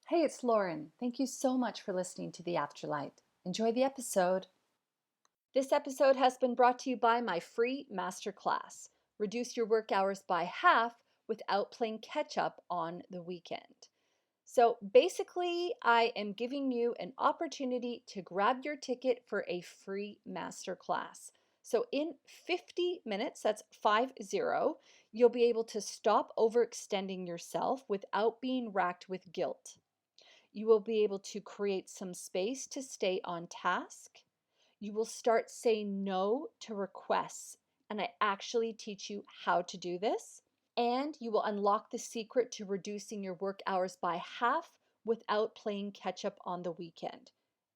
Hey, it's Lauren. Thank you so much for listening to The Afterlight. Enjoy the episode. This episode has been brought to you by my free masterclass. Reduce your work hours by half without playing catch up on the weekend. So basically, I am giving you an opportunity to grab your ticket for a free masterclass. So in 50 minutes, that's 50, you'll be able to stop overextending yourself without being racked with guilt. You will be able to create some space to stay on task. You will start saying no to requests, and I actually teach you how to do this. And you will unlock the secret to reducing your work hours by half without playing catch up on the weekend.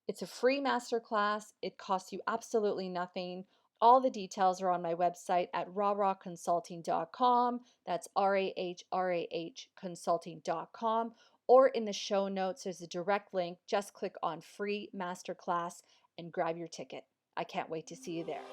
It's a free masterclass. It costs you absolutely nothing. All the details are on my website at rawconsulting.com. That's RAHRAH consulting.com. Or in the show notes, there's a direct link. Just click on free masterclass and grab your ticket. I can't wait to see you there.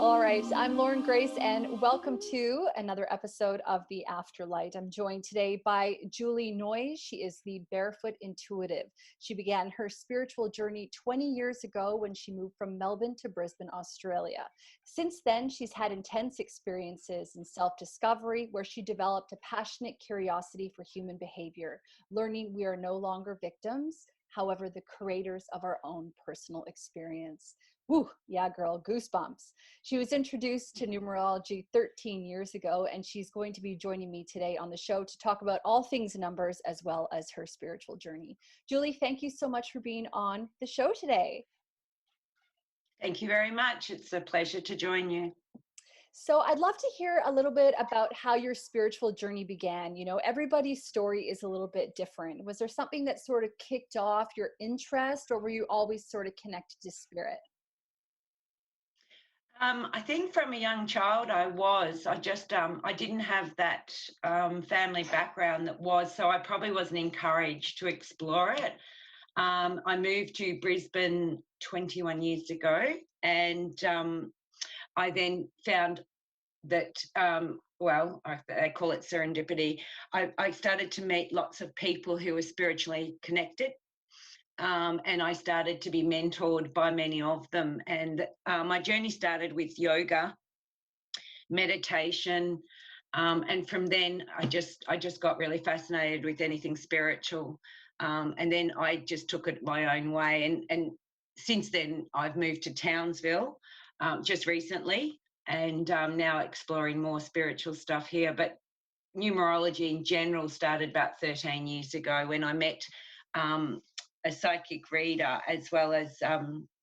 All right, I'm Lauren Grace, and welcome to another episode of The Afterlight. I'm joined today by Julie Noy. She is the Barefoot Intuitive. She began her spiritual journey 20 years ago when she moved from Melbourne to Brisbane, Australia. Since then, she's had intense experiences in self-discovery where she developed a passionate curiosity for human behavior, learning we are no longer victims, however, the creators of our own personal experience. Woo, yeah, girl, goosebumps. She was introduced to numerology 13 years ago, and she's going to be joining me today on the show to talk about all things numbers as well as her spiritual journey. Julie, thank you so much for being on the show today. Thank you very much. It's a pleasure to join you. So I'd love to hear a little bit about how your spiritual journey began. You know, everybody's story is a little bit different. Was there something that sort of kicked off your interest, or were you always sort of connected to spirit? I think from a young child I didn't have that family background so I probably wasn't encouraged to explore it. I moved to Brisbane 21 years ago, and I then found that, they call it serendipity. I started to meet lots of people who were spiritually connected. And I started to be mentored by many of them. And my journey started with yoga, meditation, and from then I just got really fascinated with anything spiritual. And then I just took it my own way. And since then, I've moved to Townsville just recently, and now exploring more spiritual stuff here. But numerology in general started about 13 years ago when I met a psychic reader as well as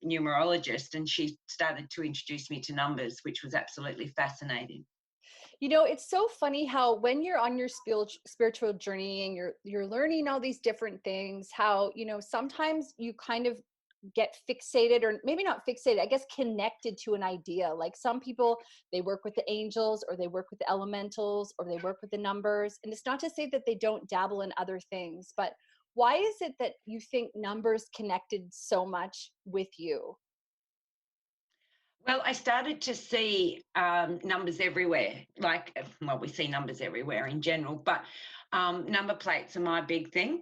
numerologist, and she started to introduce me to numbers, which was absolutely fascinating. You know, it's so funny how when you're on your spiritual journey and you're learning all these different things, how, you know, sometimes you kind of get fixated, or maybe not fixated, I guess connected to an idea. Like some people, they work with the angels, or they work with the elementals, or they work with the numbers. And it's not to say that they don't dabble in other things, but why is it that you think numbers connected so much with you? Well, I started to see numbers everywhere. We see numbers everywhere in general, but number plates are my big thing.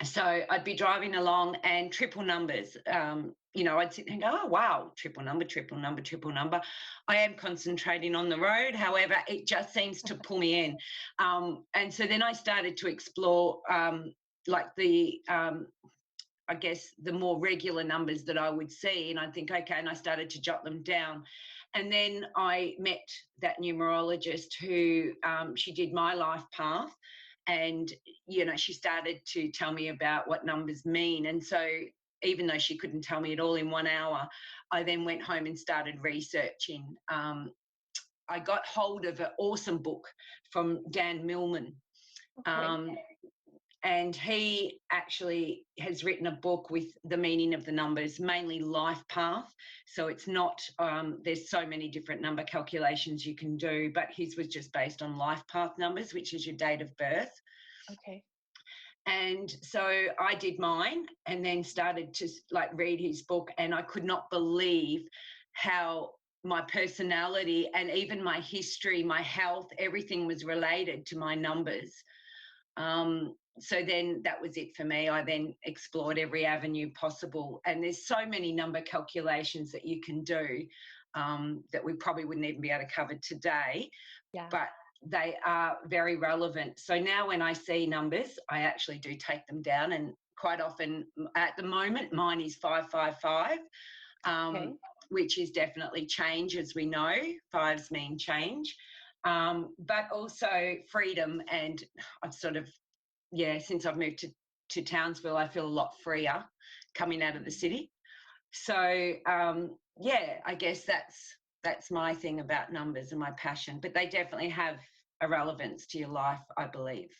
So I'd be driving along and triple numbers. I'd sit there and go, oh, wow, triple number, triple number, triple number. I am concentrating on the road. However, it just seems to pull me in. And so then I started to explore I guess, the more regular numbers that I would see. And I'd think, okay, and I started to jot them down. And then I met that numerologist who she did my life path. And, she started to tell me about what numbers mean. And so even though she couldn't tell me it all in 1 hour, I then went home and started researching. I got hold of an awesome book from Dan Millman. Okay. And he actually has written a book with the meaning of the numbers, mainly life path. So it's not, there's so many different number calculations you can do, but his was just based on life path numbers, which is your date of birth. Okay. And so I did mine and then started to like read his book, and I could not believe how my personality and even my history, my health, everything was related to my numbers. So then that was it for me. I then explored every avenue possible, and there's so many number calculations that you can do that we probably wouldn't even be able to cover today. Yeah. But they are very relevant. So now when I see numbers, I actually do take them down, and quite often at the moment mine is 555, Okay. which is definitely change, as we know. Fives mean change, but also freedom. And I've sort of, since I've moved to Townsville, I feel a lot freer coming out of the city. So I guess that's my thing about numbers and my passion, but they definitely have a relevance to your life, I believe.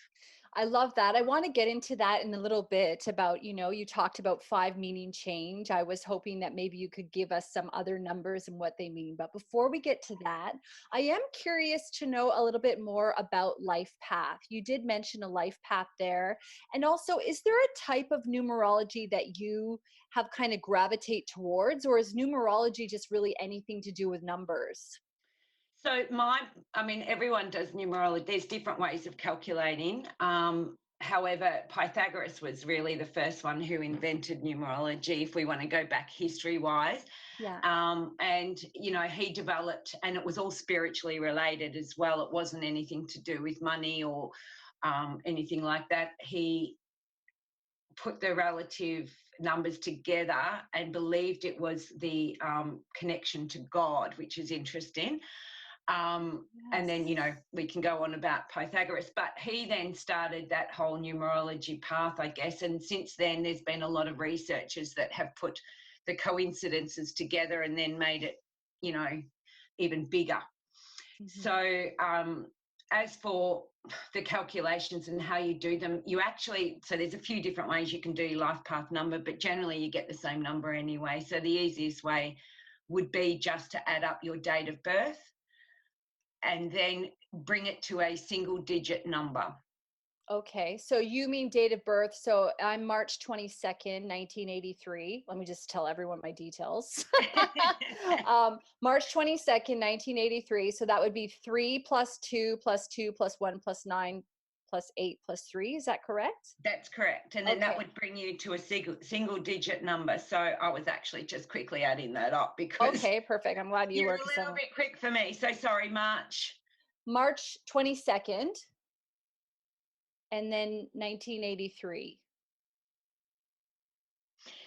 I love that. I want to get into that in a little bit about, you talked about 5 meaning change. I was hoping that maybe you could give us some other numbers and what they mean. But before we get to that, I am curious to know a little bit more about life path. You did mention a life path there. And also, is there a type of numerology that you have kind of gravitate towards, or is numerology just really anything to do with numbers? So everyone does numerology. There's different ways of calculating. However, Pythagoras was really the first one who invented numerology, if we want to go back history-wise. Yeah. And, he developed, and it was all spiritually related as well. It wasn't anything to do with money or anything like that. He put the relative numbers together and believed it was the connection to God, which is interesting. And then, we can go on about Pythagoras, but he then started that whole numerology path, I guess. And since then, there's been a lot of researchers that have put the coincidences together and then made it, even bigger. Mm-hmm. So as for the calculations and how you do them, so there's a few different ways you can do your life path number, but generally you get the same number anyway. So the easiest way would be just to add up your date of birth and then bring it to a single digit number. Okay, so you mean date of birth. So I'm March 22nd, 1983. Let me just tell everyone my details. March 22nd, 1983. So that would be 3 plus 2 plus 2 plus 1 plus 9 plus 8 plus 3. Is that correct? That's correct. And then that would bring you to a single digit number. So I was actually just quickly adding that up because. Okay, perfect. I'm glad you you're worked. a little bit quick for me. So sorry, March 22nd. And then 1983.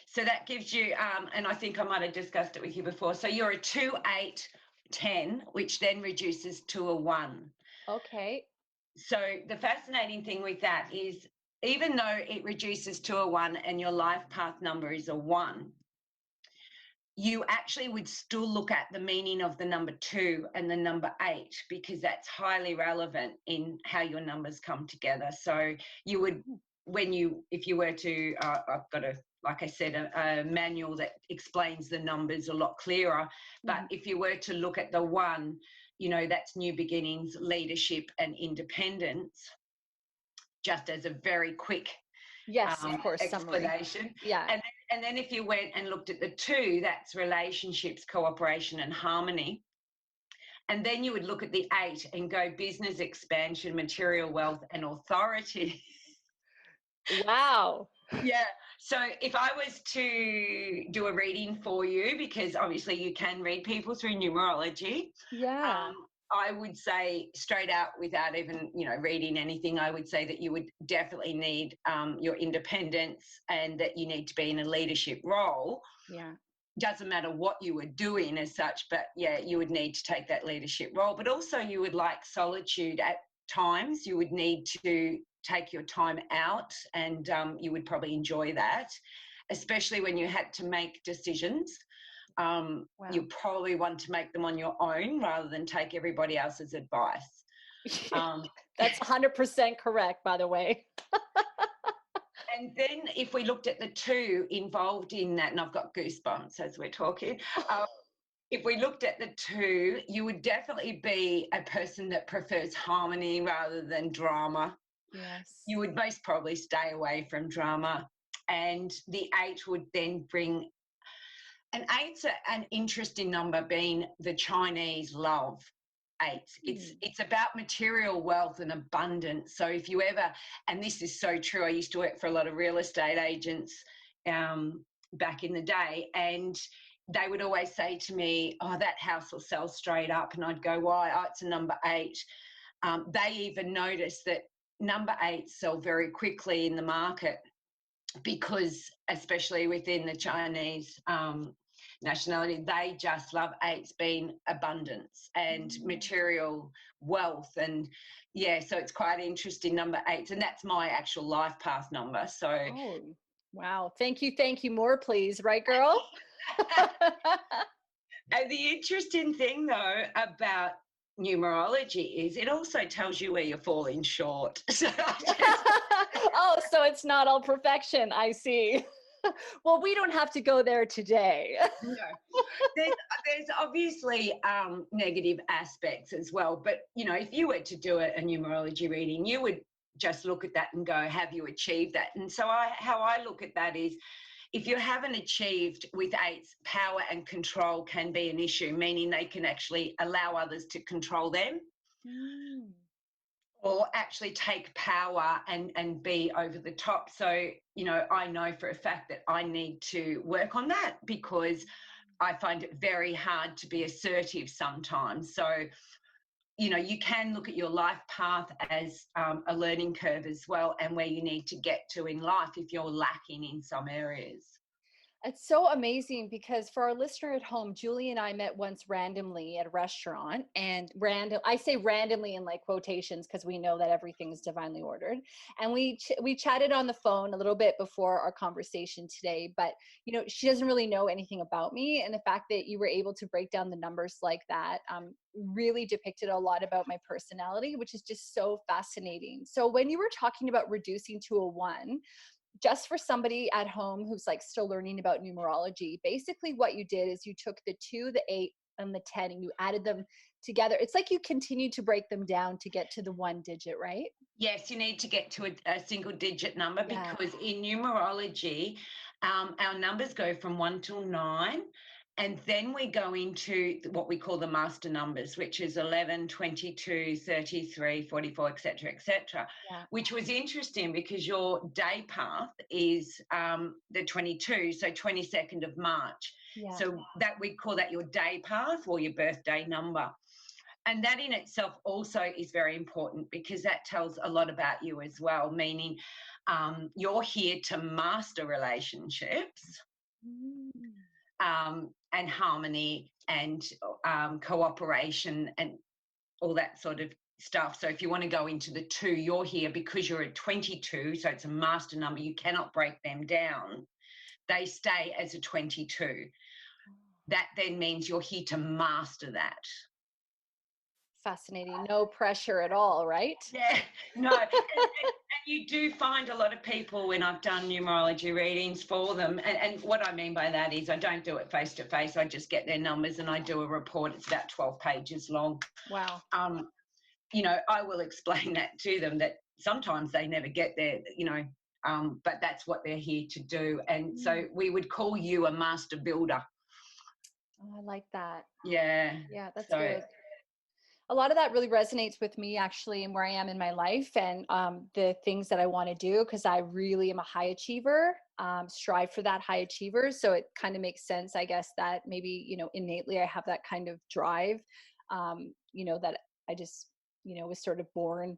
So that gives you, and I think I might have discussed it with you before. So you're a 2, 8, 10, which then reduces to a 1. Okay. So the fascinating thing with that is, even though it reduces to a 1 and your life path number is a 1, you actually would still look at the meaning of the number 2 and the number 8, because that's highly relevant in how your numbers come together. So you would, if you were to, I've got like I said, a manual that explains the numbers a lot clearer. But if you were to look at the 1, that's new beginnings, leadership and independence, just as a very quick of course, explanation. Summary. Yeah. And then if you went and looked at the 2, that's relationships, cooperation and harmony. And then you would look at the 8 and go business expansion, material wealth and authority. Wow. Yeah. So if I was to do a reading for you, because obviously you can read people through numerology. Yeah. I would say straight out, without even, reading anything, I would say that you would definitely need your independence, and that you need to be in a leadership role. Yeah. Doesn't matter what you were doing as such, but you would need to take that leadership role. But also you would like solitude at times. You would need to take your time out, and you would probably enjoy that, especially when you had to make decisions. Wow. You probably want to make them on your own rather than take everybody else's advice. That's 100% correct, by the way. And then if we looked at the 2 involved in that, and I've got goosebumps as we're talking, if we looked at the 2, you would definitely be a person that prefers harmony rather than drama. Yes. you would most probably stay away from drama. And the 8 would then bring, and 8's an interesting number, being the Chinese love. 8. It's about material wealth and abundance. So if you ever, and this is so true, I used to work for a lot of real estate agents back in the day, and they would always say to me, oh, that house will sell straight up. And I'd go, why? Oh, it's a number 8. They even noticed that number 8 sell very quickly in the market, because especially within the Chinese nationality, they just love 8's being abundance and material wealth. And yeah, so it's quite interesting, number 8. And that's my actual life path number. So Oh, wow. Thank you. More, please. Right, girl? and the interesting thing, though, about numerology is it also tells you where you're falling short. So Oh, so it's not all perfection. I see. Well, we don't have to go there today. no, there's obviously negative aspects as well. But, you know, if you were to do a numerology reading, you would just look at that and go, have you achieved that? And so how I look at that is, if you haven't achieved with 8s, power and control can be an issue, meaning they can actually allow others to control them. Or actually take power and be over the top. So, you know, I know for a fact that I need to work on that, because I find it very hard to be assertive sometimes. So, you know, you can look at your life path as a learning curve as well, and where you need to get to in life if you're lacking in some areas. It's so amazing, because for our listener at home, Julie and I met once randomly at a restaurant, and I say randomly in like quotations, because we know that everything is divinely ordered. And we chatted on the phone a little bit before our conversation today, but you know, she doesn't really know anything about me. And the fact that you were able to break down the numbers like that really depicted a lot about my personality, which is just so fascinating. So when you were talking about reducing to a 1, just for somebody at home who's like still learning about numerology, basically what you did is you took the 2, the 8, and the 10, and you added them together. It's like you continue to break them down to get to the 1 digit, right? Yes, you need to get to a single digit number, Yeah. because in numerology, our numbers go from 1 till 9. And then we go into what we call the master numbers, which is 11, 22, 33, 44, etc., etc. Yeah. Which was interesting, because your day path is the 22, so 22nd of March. Yeah. So that we call that your day path, or your birthday number. And that in itself also is very important, because that tells a lot about you as well, meaning you're here to master relationships. And harmony and cooperation and all that sort of stuff. So if you want to go into the 2, you're here because you're a 22, so it's a master number. You cannot break them down. They stay as a 22. That then means you're here to master that. Fascinating. No pressure at all, right? Yeah, no. And you do find a lot of people, when I've done numerology readings for them, and what I mean by that is I don't do it face to face. I just get their numbers and I do a report. It's about 12 pages long. Wow. You know, I will explain that to them, that sometimes they never get there, you know, but that's what they're here to do. And so we would call you a master builder. Oh, I like that. Yeah. Yeah, that's good. A lot of that really resonates with me, actually, and where I am in my life, and the things that I want to do, because I really am a high achiever, strive for that high achiever. So it kind of makes sense, I guess, that maybe, you know, innately I have that kind of drive, you know, that I just, you know, was sort of born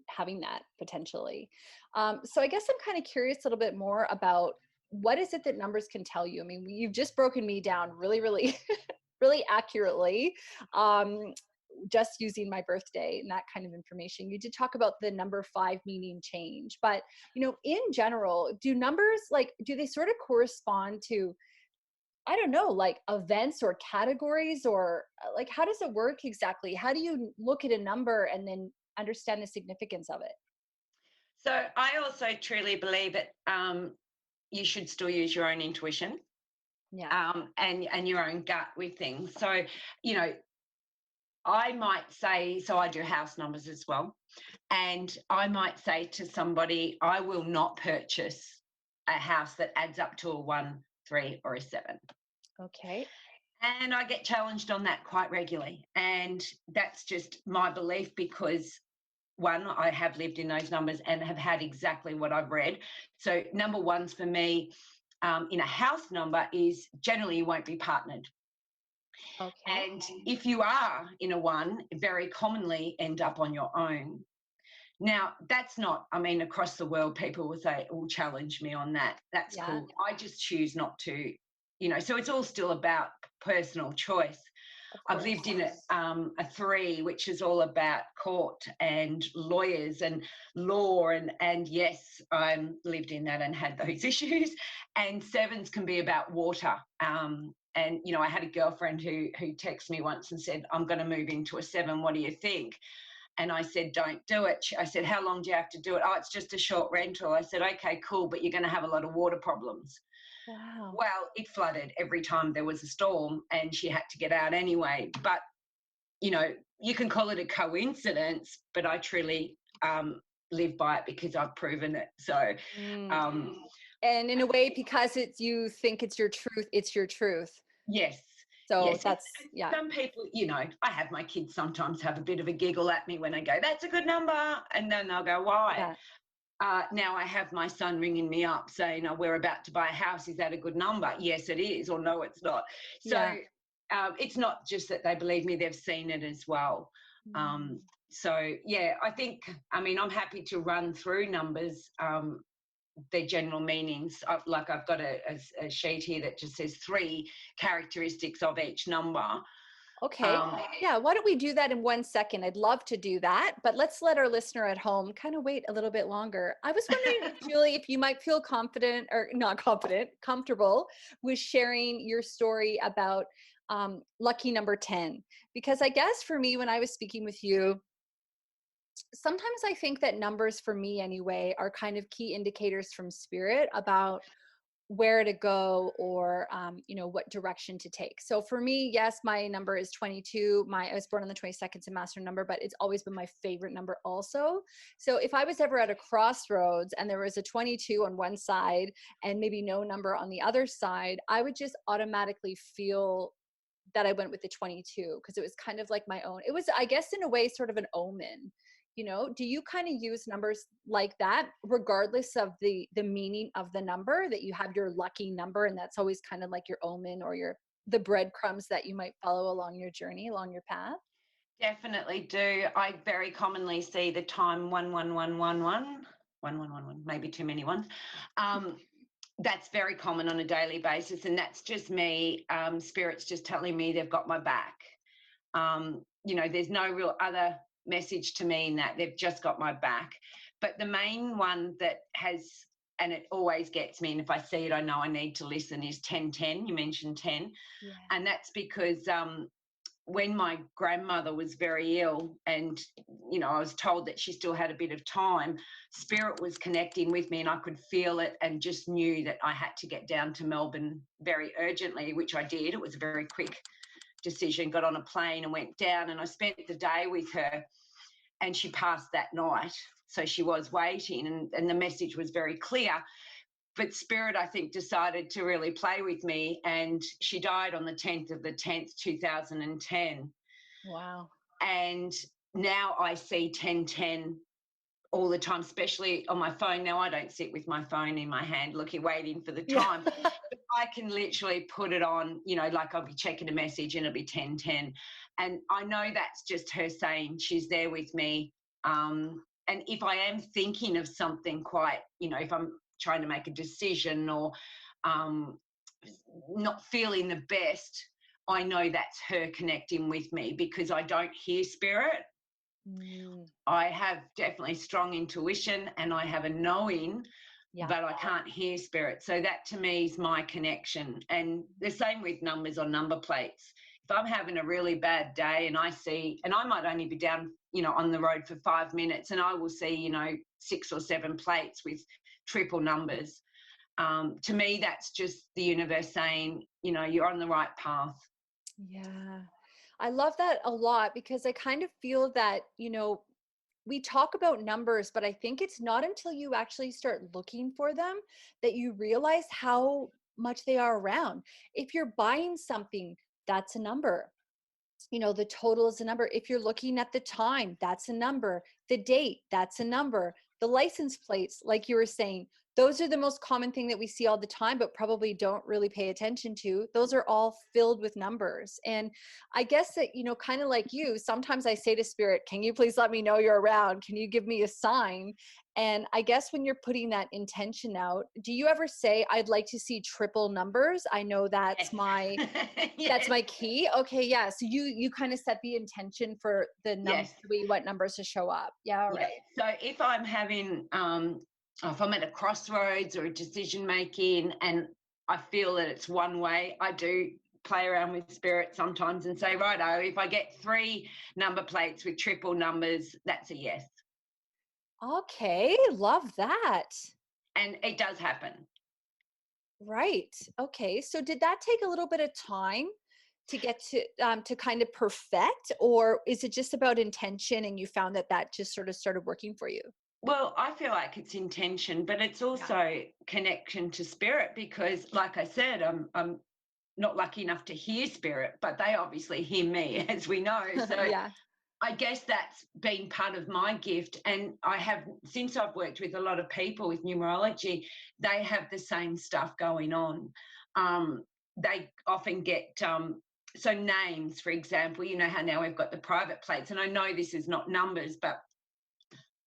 having that potentially. So I guess I'm kind of curious a little bit more about, what is it that numbers can tell you? I mean, you've just broken me down really, really, really accurately. Just using my birthday and that kind of information. You did talk about the number 5 meaning change, but you know, in general, do numbers, like, do they sort of correspond to, I don't know, like events or categories, or like, how does it work exactly? How do you look at a number and then understand the significance of it? So I also truly believe that you should still use your own intuition. Yeah. And your own gut with things. So, you know, I might say, so I do house numbers as well, and I might say to somebody, I will not purchase a house that adds up to a 1, 3, or a 7. Okay. And I get challenged on that quite regularly. And that's just my belief because, one, I have lived in those numbers and have had exactly what I've read. So number ones for me in a house number is generally you won't be partnered. Okay. And if you are in a 1, very commonly end up on your own. Now, that's not, I mean, across the world, people will challenge me on that. That's Yeah. cool. I just choose not to, so it's all still about personal choice. Of I've course. lived in a 3, which is all about court and lawyers and law. And yes, I lived in that and had those issues. And 7s can be about water. And, I had a girlfriend who texted me once and said, I'm going to move into a 7. What do you think? And I said, don't do it. I said, how long do you have to do it? Oh, it's just a short rental. I said, okay, cool, but you're going to have a lot of water problems. Wow. Well, it flooded every time there was a storm and she had to get out anyway. But, you can call it a coincidence, but I truly live by it because I've proven it. So, and in a way, because you think it's your truth, it's your truth. yes. So yes. that's, yeah. Some people, I have my kids sometimes have a bit of a giggle at me when I go, that's a good number. And then they'll go, why? Yeah. Now I have my son ringing me up saying, we're about to buy a house. Is that a good number? Yes, it is. Or no, it's not. So it's not just that they believe me, they've seen it as well. So, yeah, I think, I'm happy to run through numbers, their general meanings. I've got a sheet here that just says 3 characteristics of each number. Okay. Yeah. Why don't we do that in 1 second? I'd love to do that, but let's let our listener at home kind of wait a little bit longer. I was wondering, Julie, if you might feel confident or not confident, comfortable with sharing your story about lucky number 10, because I guess for me, when I was speaking with you, sometimes I think that numbers for me anyway are kind of key indicators from spirit about where to go or what direction to take. So for me, yes, my number is 22. I was born on the 22nd, it's a master number, but it's always been my favorite number also. So if I was ever at a crossroads and there was a 22 on one side and maybe no number on the other side, I would just automatically feel that I went with the 22 because it was kind of like my own. It was, I guess, in a way, sort of an omen. Do you kind of use numbers like that, regardless of the meaning of the number, that you have your lucky number and that's always kind of like your omen or the breadcrumbs that you might follow along your journey, along your path? Definitely do. I very commonly see the time 11111, maybe too many ones. That's very common on a daily basis, and that's just me. Spirit's just telling me they've got my back. There's no real other message to me in that they've just got my back. But the main one that has, and it always gets me, and if I see it, I know I need to listen, is 1010. You mentioned 10. Yeah. And that's because when my grandmother was very ill and, I was told that she still had a bit of time, Spirit was connecting with me and I could feel it and just knew that I had to get down to Melbourne very urgently, which I did. It was a very quick decision, got on a plane and went down, and I spent the day with her, and she passed that night. So she was waiting, and the message was very clear. But Spirit, I think, decided to really play with me, and she died on the 10th of the 10th, 2010. Wow. And now I see 1010 all the time, especially on my phone. Now I don't sit with my phone in my hand waiting for the time. Yeah. But I can literally put it on, like I'll be checking a message and it'll be 1010. And I know that's just her saying she's there with me. And if I am thinking of something quite, if I'm trying to make a decision or not feeling the best, I know that's her connecting with me because I don't hear Spirit. I have definitely strong intuition and I have a knowing, but I can't hear Spirit. So that to me is my connection. And the same with numbers on number plates. If I'm having a really bad day and I see, and I might only be down, on the road for 5 minutes, and I will see, 6 or 7 plates with triple numbers. To me, that's just the universe saying, you're on the right path. Yeah. I love that a lot because I kind of feel that, we talk about numbers, but I think it's not until you actually start looking for them that you realize how much they are around. If you're buying something, that's a number. The total is a number. If you're looking at the time, that's a number. The date, that's a number. The license plates, like you were saying, those are the most common thing that we see all the time, but probably don't really pay attention to. Those are all filled with numbers. And I guess that, kind of like you, sometimes I say to spirit, can you please let me know you're around? Can you give me a sign? And I guess when you're putting that intention out, do you ever say, I'd like to see triple numbers? I know that's my Yes. that's Yes. my key. Okay, yeah. So you kind of set the intention for Yes. we want numbers to show up. Yeah, Yeah. right. So if I'm having, if I'm at a crossroads or a decision making and I feel that it's one way, I do play around with spirit sometimes and say, righto, if I get 3 number plates with triple numbers, that's a yes. Okay, love that. And it does happen. Right. Okay. So did that take a little bit of time to get to kind of perfect, or is it just about intention and you found that that just sort of started working for you? Well, I feel like it's intention, but it's Yeah. also connection to spirit because, like I said, I'm not lucky enough to hear spirit, but they obviously hear me, as we know. So Yeah. I guess that's been part of my gift. And I have, since I've worked with a lot of people with numerology, they have the same stuff going on. They often get, so names, for example, you know how now we've got the private plates, and I know this is not numbers, but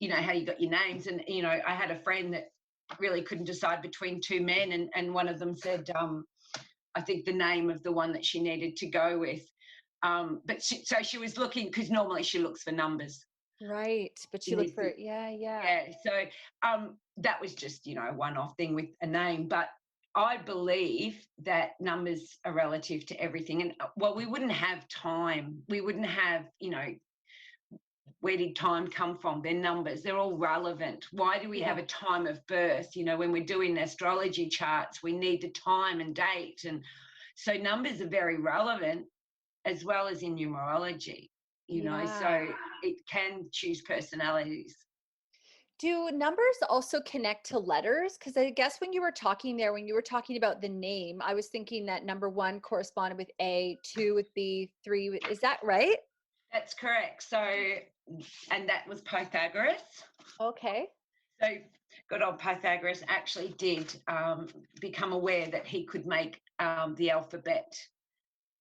you know how you got your names. And, you know, I had a friend that really couldn't decide between 2 men, and one of them said, I think the name of the one that she needed to go with. So she was looking because normally she looks for numbers Right. But you in look this. for yeah, yeah. Yeah. So that was just, you know, a one-off thing with a name. But I believe that numbers are relative to everything. And well, we wouldn't have time. We wouldn't have, you know, where did time come from? They're numbers. They're all relevant. Why do we have Yeah. a time of birth? You know, when we're doing astrology charts, we need the time and date. And so numbers are very relevant as well as in numerology, you know, Yeah. so it can choose personalities. Do numbers also connect to letters? Because I guess when you were talking there, when you were talking about the name, I was thinking that number one corresponded with A, two with B, three with, is that right? That's correct. So, and that was Pythagoras. Okay. So, good old Pythagoras actually did become aware that he could make the alphabet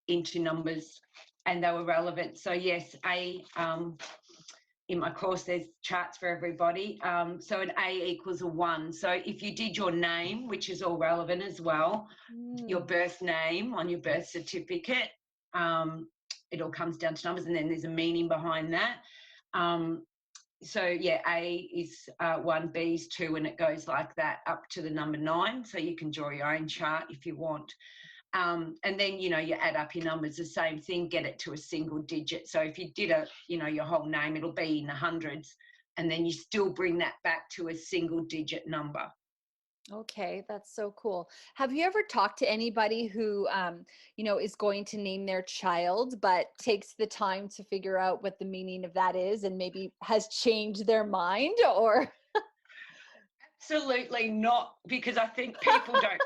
into numbers and they were relevant. So, yes, in my course, there's charts for everybody. So an A equals a 1. So if you did your name, which is all relevant as well, your Mm, birth name on your birth certificate, it all comes down to numbers, and then there's a meaning behind that. So yeah, A is 1, B is 2, and it goes like that up to the number 9. So you can draw your own chart if you want. And then, you know, you add up your numbers, the same thing, get it to a single digit. So if you did your whole name, it'll be in the hundreds, and then you still bring that back to a single digit number. okay, that's so cool. Have you ever talked to anybody who, is going to name their child, but takes the time to figure out what the meaning of that is and maybe has changed their mind or? Absolutely not, because I think people don't.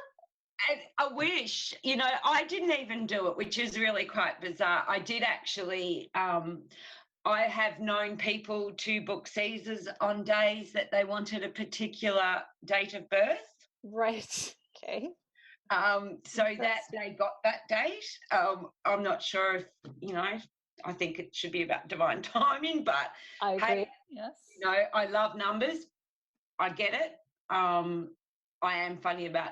And I wish, you know, I didn't even do it, which is really quite bizarre. I did actually. I have known people to book Caesars on days that they wanted a particular date of birth. Right. Okay. So that they Interesting. got that date. I'm not sure if, you know, I think it should be about divine timing, but I agree. hey, Yes. you know, I love numbers. I get it. I am funny about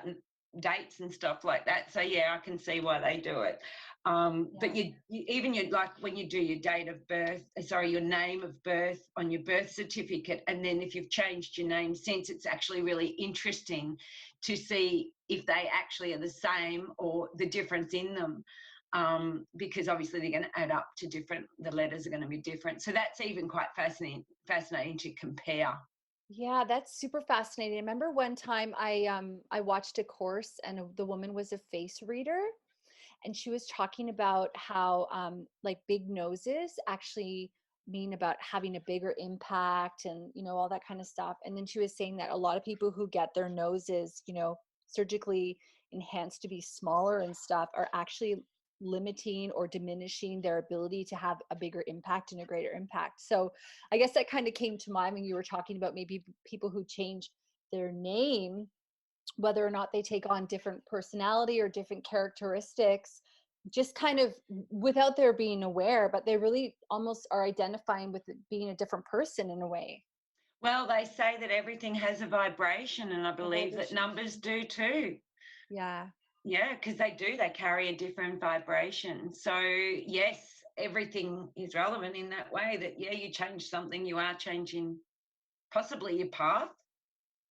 dates and stuff like that. So yeah, I can see why they do it. But Yeah. you even you like when you do your date of birth, sorry, your name of birth on your birth certificate, and then if you've changed your name since, it's actually really interesting to see if they actually are the same or the difference in them. Because obviously they're going to add up to different. The letters are going to be different. So that's even quite fascinating to compare. Yeah, that's super fascinating. I remember one time I watched a course and the woman was a face reader. and she was talking about how like big noses actually mean about having a bigger impact, and all that kind of stuff. And then she was saying that a lot of people who get their noses surgically enhanced to be smaller and stuff are actually limiting or diminishing their ability to have a bigger impact and a greater impact. So I guess that kind of came to mind when you were talking about maybe people who change their name, whether or not they take on different personality or different characteristics, just kind of without their being aware, but they really almost are identifying with being a different person in a way. Well, they say that everything has a vibration, and I believe that numbers do too. Yeah. Yeah, because they do. They carry a different vibration. So, yes, everything is relevant in that way that, yeah, you change something, you are changing possibly your path.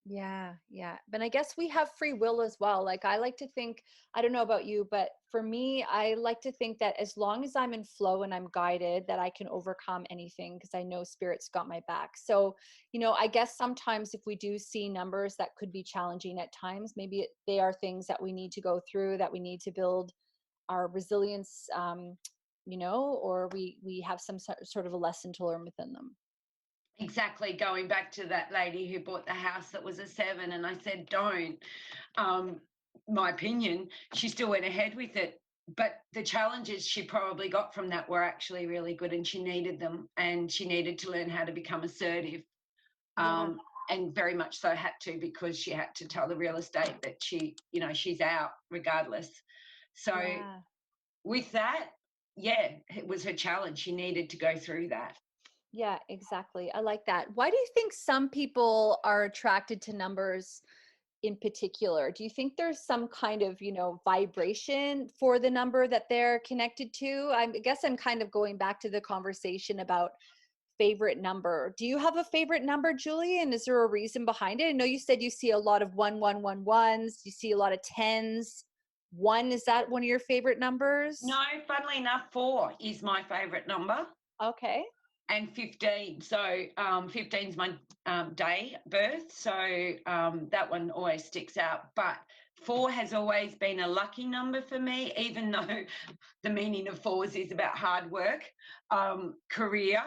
Yeah, yeah. But I guess we have free will as well. Like I like to think, I don't know about you, but for me, I like to think that as long as I'm in flow and I'm guided, that I can overcome anything because I know spirit's got my back. So, I guess sometimes if we do see numbers that could be challenging at times, maybe they are things that we need to go through, that we need to build our resilience, or we have some sort of a lesson to learn within them. Exactly. Going back to that lady who bought the house that was a 7, and I said, don't. Um, my opinion, she still went ahead with it. But the challenges she probably got from that were actually really good, and she needed them, and she needed to learn how to become assertive. Yeah. And very much so had to, because she had to tell the real estate that she's out regardless. So Yeah. with that, yeah, it was her challenge. She needed to go through that. Yeah, exactly. I like that. Why do you think some people are attracted to numbers in particular? Do you think there's some kind of, vibration for the number that they're connected to? I guess I'm kind of going back to the conversation about favorite number. Do you have a favorite number, Julie? And is there a reason behind it? I know you said you see a lot of 1 1 1 1s. You see a lot of tens. One, is that one of your favorite numbers? No, funnily enough, 4 is my favourite number, Okay. and 15. So 15 is my day birth. So that one always sticks out. But 4 has always been a lucky number for me, even though the meaning of 4s is about hard work, career,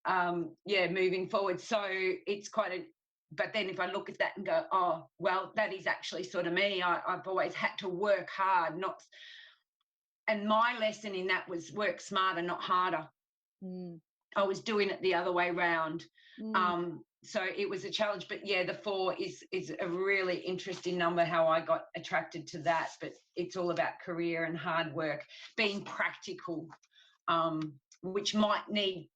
moving forward. So it's quite a, but then if I look at that and go, oh, well, that is actually sort of me. I've always had to work hard, and my lesson in that was work smarter, not harder. Mm. I was doing it the other way round. Mm. So it was a challenge. But yeah, the 4 is a really interesting number, how I got attracted to that. But it's all about career and hard work, being practical, which might need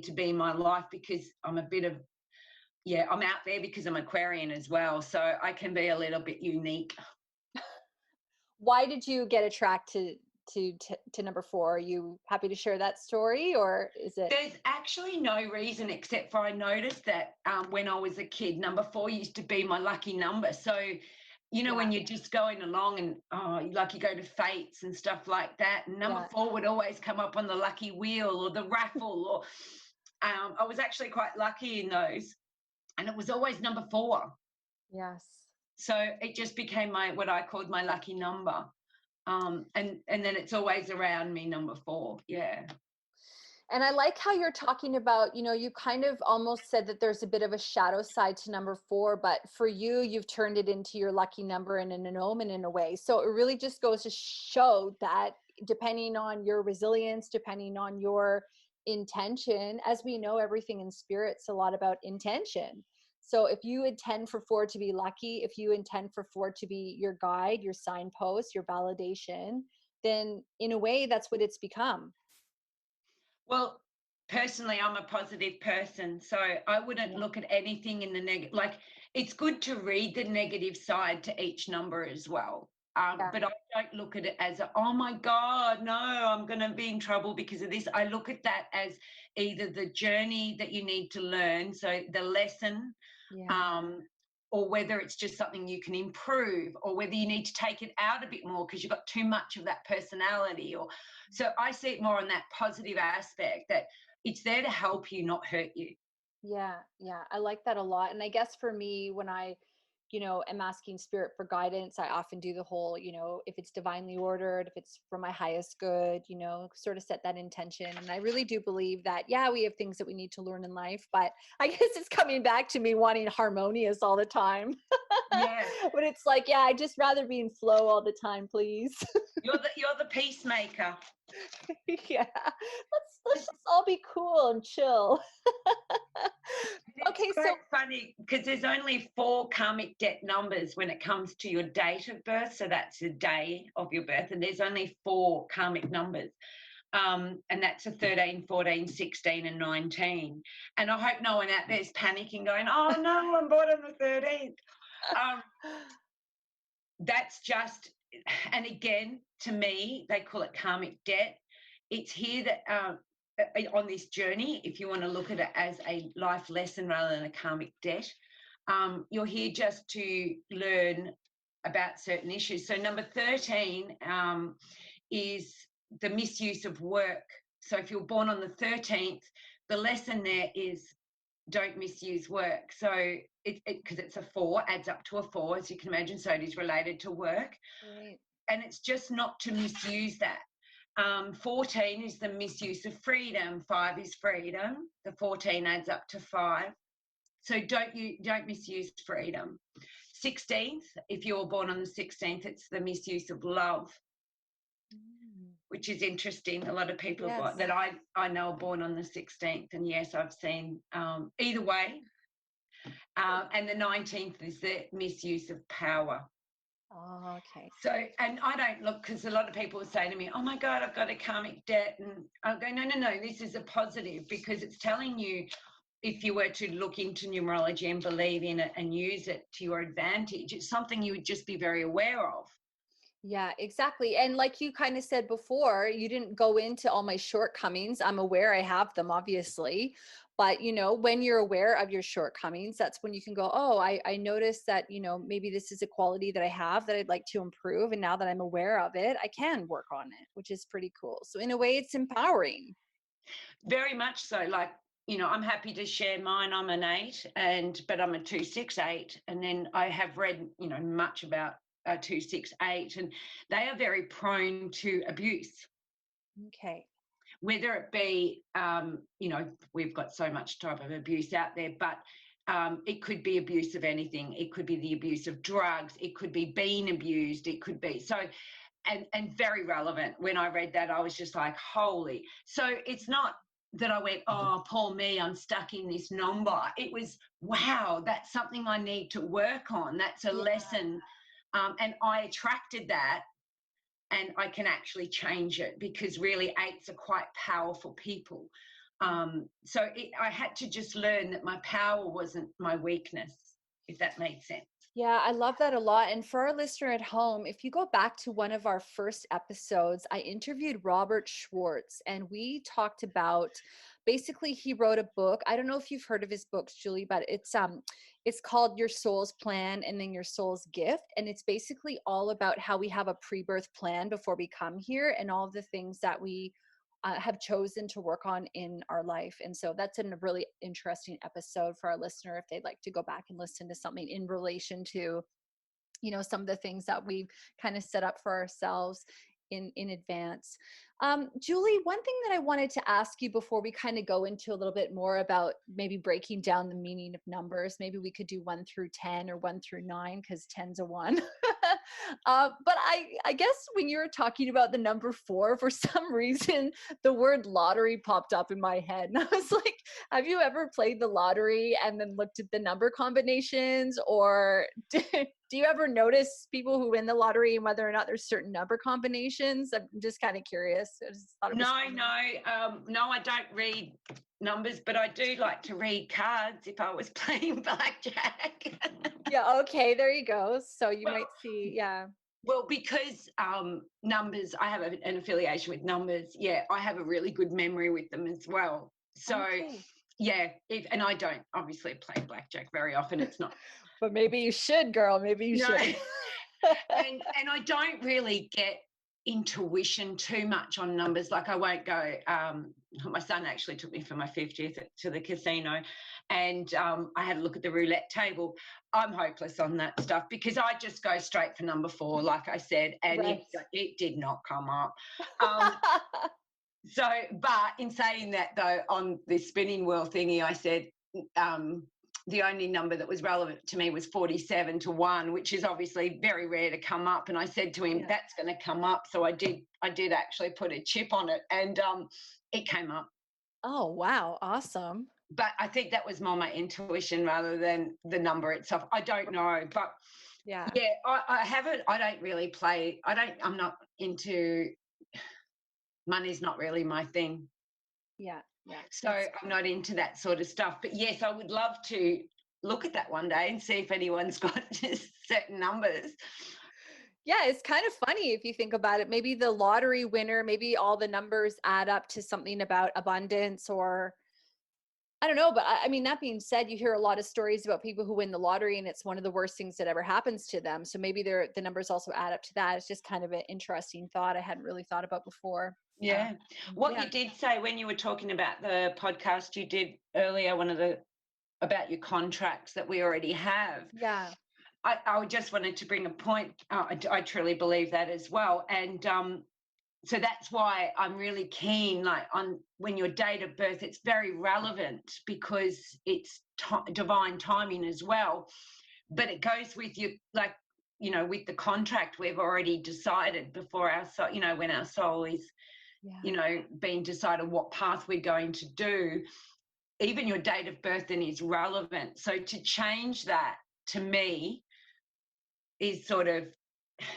to be in my life, because I'm a bit of, I'm out there because I'm Aquarian as well. So I can be a little bit unique. Why did you get attracted to number 4? Are you happy to share that story, or is it? There's actually no reason, except for I noticed that when I was a kid, number 4 used to be my lucky number. So, Yeah. when you're just going along and you go to fates and stuff like that, and number Yeah. 4 would always come up on the lucky wheel or the raffle, or I was actually quite lucky in those, and it was always number 4. Yes. So it just became what I called my lucky number. And then it's always around me, number 4. Yeah. And I like how you're talking about, you kind of almost said that there's a bit of a shadow side to number 4, but for you, you've turned it into your lucky number and an omen in a way. So it really just goes to show that depending on your resilience, depending on your intention, as we know, everything in spirit's a lot about intention. So if you intend for 4 to be lucky, if you intend for 4 to be your guide, your signpost, your validation, then in a way, that's what it's become. Well, personally, I'm a positive person, so I wouldn't look at anything in the negative. Like, it's good to read the negative side to each number as well. Yeah. But I don't look at it as, oh my God, no, I'm going to be in trouble because of this. I look at that as either the journey that you need to learn, so the lesson, Yeah. um, or whether it's just something you can improve, or whether you need to take it out a bit more because you've got too much of that personality. Or so I see it more on that positive aspect, that it's there to help you, not hurt you. Yeah, yeah, I like that a lot. And I guess for me, when I, am asking spirit for guidance, I often do the whole, if it's divinely ordered, if it's for my highest good, sort of set that intention. And I really do believe that, yeah, we have things that we need to learn in life, but I guess it's coming back to me wanting harmonious all the time. Yeah. But it's like, yeah, I'd just rather be in flow all the time, please. You're the peacemaker. Yeah. Let's just all be cool and chill. It's Okay, quite so funny because there's only 4 karmic debt numbers when it comes to your date of birth. So that's the day of your birth, and there's only 4 karmic numbers. And that's a 13, 14, 16, and 19. And I hope no one out there's panicking going, oh, no, I'm born on the 13th. That's just, and again, to me, they call it karmic debt. It's here that on this journey, if you want to look at it as a life lesson rather than a karmic debt, you're here just to learn about certain issues. So number 13 is the misuse of work. So if you're born on the 13th, the lesson there is don't misuse work. So because it's a 4, adds up to a 4, as you can imagine, so it is related to work. right. And it's just not to misuse that. 14 is the misuse of freedom. 5 is freedom. The 14 adds up to 5. So don't misuse freedom. 16th, if you're born on the 16th, it's the misuse of love, which is interesting. A lot of people Yes. that I know are born on the 16th, and yes, I've seen either way. And the 19th is the misuse of power. Oh, okay. So, and I don't look, because a lot of people say to me, oh my God, I've got a karmic debt. And I'll go, no, this is a positive, because it's telling you, if you were to look into numerology and believe in it and use it to your advantage, it's something you would just be very aware of. Yeah, exactly. And like you kind of said before, you didn't go into all my shortcomings. I'm aware I have them, obviously. But, when you're aware of your shortcomings, that's when you can go, oh, I noticed that, maybe this is a quality that I have that I'd like to improve. And now that I'm aware of it, I can work on it, which is pretty cool. So in a way, it's empowering. Very much so. Like, I'm happy to share mine. I'm an 8, but I'm a 268. And then I have read, much about 268, and they are very prone to abuse. Okay. Whether it be, we've got so much type of abuse out there, but it could be abuse of anything. It could be the abuse of drugs. It could be being abused. It could be so, and very relevant. When I read that, I was just like, holy. So it's not that I went, oh, poor me, I'm stuck in this number. It was, wow, that's something I need to work on. That's a lesson. And I attracted that. And I can actually change it, because really 8s are quite powerful people. So I had to just learn that my power wasn't my weakness, if that made sense. Yeah, I love that a lot. And for our listener at home, if you go back to one of our first episodes, I interviewed Robert Schwartz, and we talked about, basically he wrote a book. I don't know if you've heard of his books, Julie, but it's called Your Soul's Plan and then Your Soul's Gift. And it's basically all about how we have a pre-birth plan before we come here, and all of the things that we have chosen to work on in our life. And so that's a really interesting episode for our listener if they'd like to go back and listen to something in relation to, some of the things that we've kind of set up for ourselves in advance. Julie, one thing that I wanted to ask you before we kind of go into a little bit more about maybe breaking down the meaning of numbers, maybe we could do 1 through 10 or 1 through 9, because 10's a 1. But I guess when you were talking about the number 4, for some reason, the word lottery popped up in my head. And I was like, have you ever played the lottery and then looked at the number combinations? Or do you ever notice people who win the lottery and whether or not there's certain number combinations? I'm just kind of curious. I just thought it was funny. No, I don't read numbers, but I do like to read cards if I was playing blackjack. Yeah, okay, there you go. So you might see, yeah. Well, because numbers, I have an affiliation with numbers. Yeah, I have a really good memory with them as well. So, okay. yeah, and I don't obviously play blackjack very often. It's not. But maybe you should, girl. Maybe you should. and I don't really get intuition too much on numbers. Like I won't go. My son actually took me for my 50th to the casino, and I had a look at the roulette table. I'm hopeless on that stuff because I just go straight for number 4, like I said, and Right. it did not come up. So, but in saying that, though, on the spinning wheel thingy, I said the only number that was relevant to me was 47 to 1, which is obviously very rare to come up. And I said to him, that's going to come up. So I did actually put a chip on it, and it came up. Oh, wow. Awesome. But I think that was more my intuition rather than the number itself. I don't know. But yeah, I haven't, I don't really play. I'm not into, money's not really my thing. Yeah. So I'm not into that sort of stuff. But yes, I would love to look at that one day and see if anyone's got just certain numbers. Yeah, it's kind of funny if you think about it. Maybe the lottery winner, maybe all the numbers add up to something about abundance, or I don't know. But I mean, that being said, you hear a lot of stories about people who win the lottery and it's one of the worst things that ever happens to them. So maybe the numbers also add up to that. It's just kind of an interesting thought I hadn't really thought about before. Yeah. You did say when you were talking about the podcast you did earlier, about your contracts that we already have. Yeah. I just wanted to bring a point. I truly believe that as well. And so that's why I'm really keen, like, on when your date of birth, it's very relevant because it's divine timing as well. But it goes with you, like, with the contract we've already decided before our soul, when our soul is, being decided what path we're going to do. Even your date of birth then is relevant. So to change that, to me, is sort of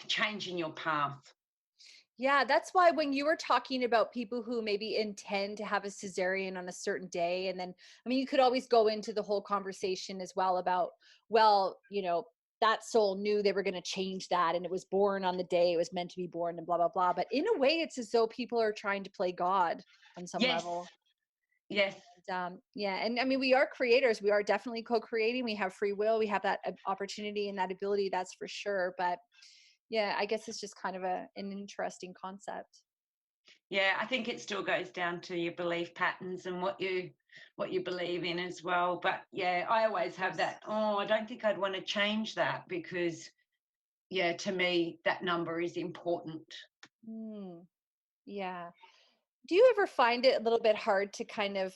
changing your path. Yeah, that's why when you were talking about people who maybe intend to have a cesarean on a certain day, and then, I mean, you could always go into the whole conversation as well about, well, that soul knew they were going to change that and it was born on the day it was meant to be born and blah, blah, blah. But in a way, it's as though people are trying to play God on some level. Yes. And, and I mean, we are creators. We are definitely co-creating. We have free will. We have that opportunity and that ability, that's for sure. But yeah, I guess it's just kind of an interesting concept. Yeah, I think it still goes down to your belief patterns and what you believe in as well. But yeah, I always have that, I don't think I'd want to change that because, to me, that number is important. Yeah. Do you ever find it a little bit hard to kind of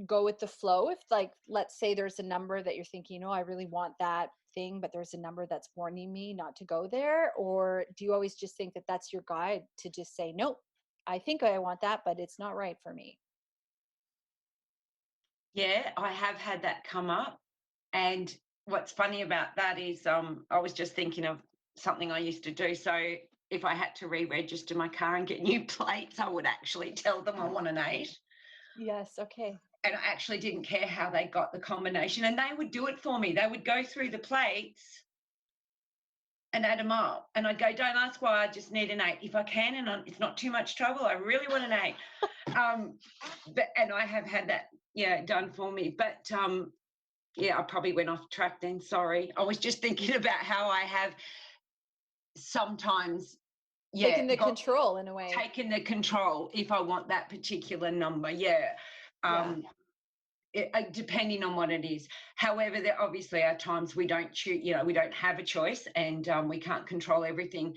go with the flow? If, like, let's say there's a number that you're thinking, I really want that thing, but there's a number that's warning me not to go there? Or do you always just think that that's your guide to just say, nope, I think I want that, but it's not right for me? Yeah, I have had that come up. And what's funny about that is I was just thinking of something I used to do. So if I had to re-register my car and get new plates, I would actually tell them I want an 8. Yes. Okay. And I actually didn't care how they got the combination. And they would do it for me. They would go through the plates and add them up. And I'd go, don't ask why, I just need an 8. If I can, and it's not too much trouble, I really want an 8. And I have had that, done for me. But, I probably went off track then. Sorry. I was just thinking about how I have sometimes, taken the control in a way. Taken the control if I want that particular number. Depending on what it is. However, there obviously are times we don't choose, we don't have a choice, and we can't control everything.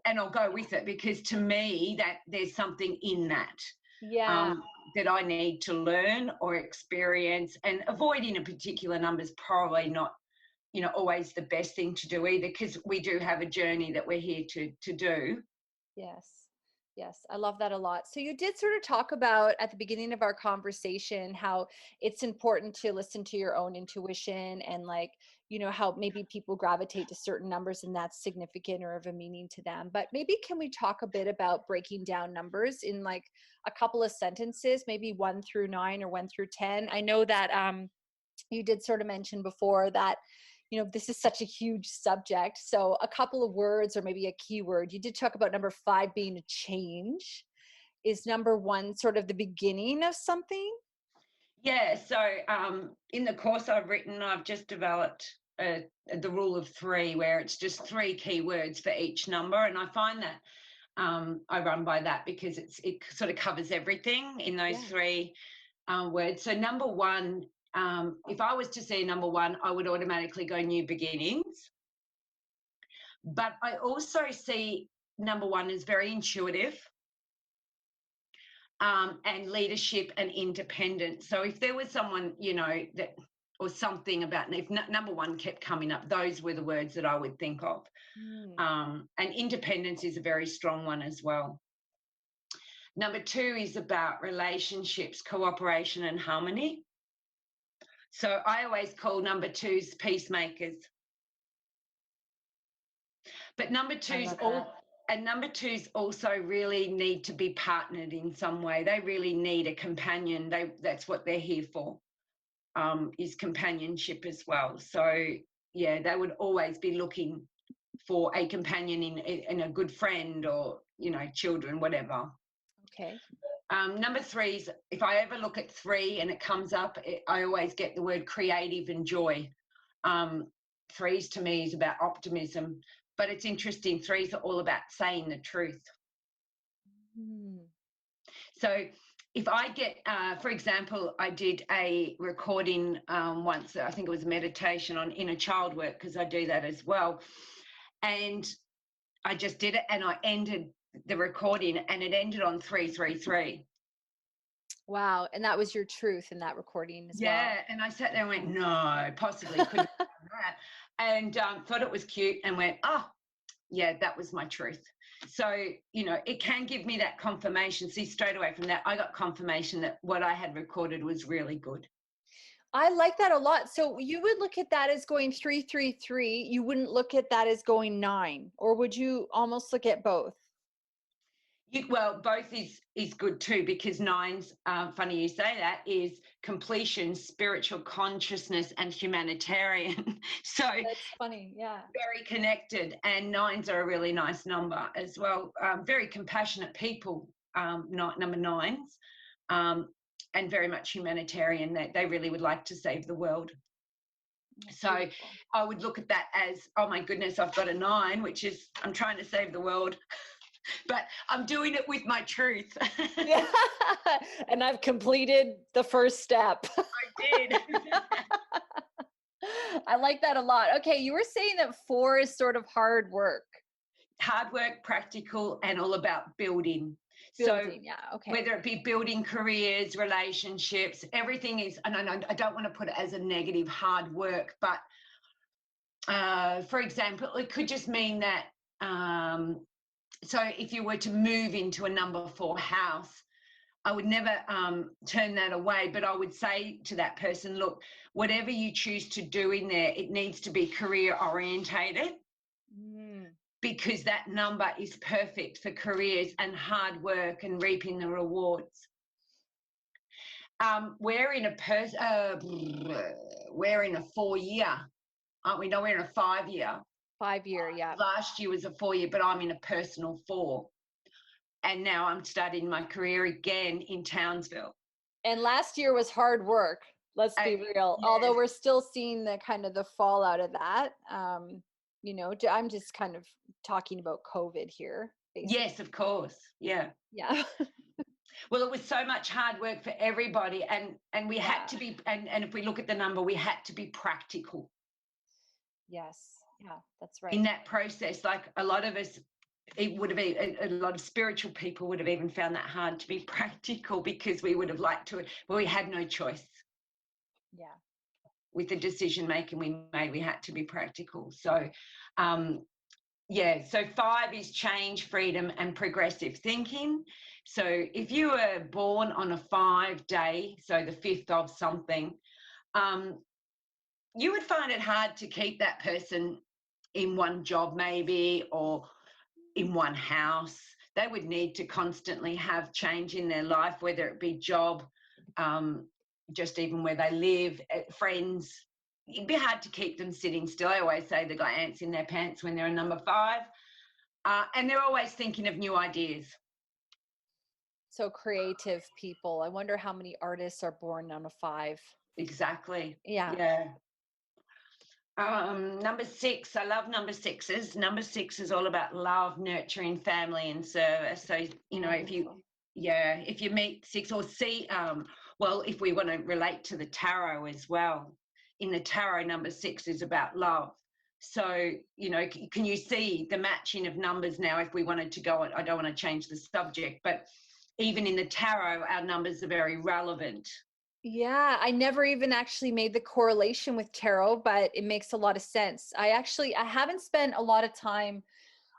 And I'll go with it because to me that there's something in that. That I need to learn or experience, and avoiding a particular number is probably not, always the best thing to do either, because we do have a journey that we're here to do. Yes, I love that a lot. So you did sort of talk about at the beginning of our conversation how it's important to listen to your own intuition, and, like, how maybe people gravitate to certain numbers and that's significant or of a meaning to them. But maybe can we talk a bit about breaking down numbers in, like, a couple of sentences, maybe 1 through 9 or 1 through 10? I know that you did sort of mention before that this is such a huge subject. So a couple of words or maybe a keyword. You did talk about number 5 being a change. Is number 1 sort of the beginning of something? Yeah. So in the course I've written, I've just developed the rule of 3, where it's just 3 keywords for each number. And I find that I run by that because it sort of covers everything in those three words. So number one, if I was to say number one, I would automatically go new beginnings. But I also see number one as very intuitive, and leadership and independence. So if there was someone, that or something about, if number one kept coming up, those were the words that I would think of. And independence is a very strong one as well. Number two is about relationships, cooperation and harmony. So I always call number twos peacemakers. But number twos also really need to be partnered in some way. They really need a companion. That's what they're here for, is companionship as well. So yeah, they would always be looking for a companion in a good friend or, children, whatever. Okay. Number three is, if I ever look at three and it comes up, I always get the word creative and joy. Threes to me is about optimism, but it's interesting. Threes are all about saying the truth. So if I get, for example, I did a recording once, I think it was a meditation on inner child work, because I do that as well. And I just did it and I ended the recording and it ended on 333. Wow. And that was your truth in that recording as well. Yeah. And I sat there and went, no, possibly couldn't have done that. And thought it was cute and went, oh, yeah, that was my truth. So, it can give me that confirmation. See, straight away from that, I got confirmation that what I had recorded was really good. I like that a lot. So you would look at that as going 333. You wouldn't look at that as going 9, or would you almost look at both? Well, both is good too, because nines, funny you say that, is completion, spiritual consciousness, and humanitarian. So that's funny, yeah. Very connected, and nines are a really nice number as well. Very compassionate people, number nines, and very much humanitarian. They really would like to save the world. That's so beautiful. I would look at that as, oh my goodness, I've got a 9, which is I'm trying to save the world. But I'm doing it with my truth. Yeah. And I've completed the first step. I did. I like that a lot. Okay, you were saying that 4 is sort of hard work. Hard work, practical, and all about building. Building, yeah, okay. Whether it be building careers, relationships, everything is, and I don't want to put it as a negative, hard work, but for example, it could just mean that, so if you were to move into a number 4 house, I would never turn that away, but I would say to that person, look, whatever you choose to do in there, it needs to be career orientated, because that number is perfect for careers and hard work and reaping the rewards. We're in a 4-year, aren't we? No, we're in a 5-year. 5-year, yeah. Last year was a 4-year, but I'm in a personal 4. And now I'm starting my career again in Townsville. And last year was hard work. Let's be real. Yeah. Although we're still seeing the kind of the fallout of that. I'm just kind of talking about COVID here. Basically. Yes, of course. Yeah. Yeah. Well, it was so much hard work for everybody. And we had to be, and if we look at the number, we had to be practical. Yes. Yeah, that's right. In that process, like a lot of us, it would have been, a lot of spiritual people would have even found that hard to be practical, because we would have liked to, but we had no choice. Yeah. With the decision making we made, we had to be practical. So, so 5 is change, freedom, and progressive thinking. So if you were born on a 5 day, so the 5th of something, you would find it hard to keep that person in one job maybe, or in one house. They would need to constantly have change in their life, whether it be job, just even where they live, friends. It'd be hard to keep them sitting still. I always say they've got ants in their pants when they're a number 5. And they're always thinking of new ideas. So creative people. I wonder how many artists are born on a 5. Exactly. Yeah. Yeah. Number six, I love number sixes. Number six is all about love, nurturing, family, and service. So, Wonderful. if you meet six or see, well, if we want to relate to the tarot as well, in the tarot, number six is about love. So, can you see the matching of numbers now? If we wanted to go, I don't want to change the subject, but even in the tarot, our numbers are very relevant. Yeah, I never even actually made the correlation with tarot, but it makes a lot of sense. I haven't spent a lot of time.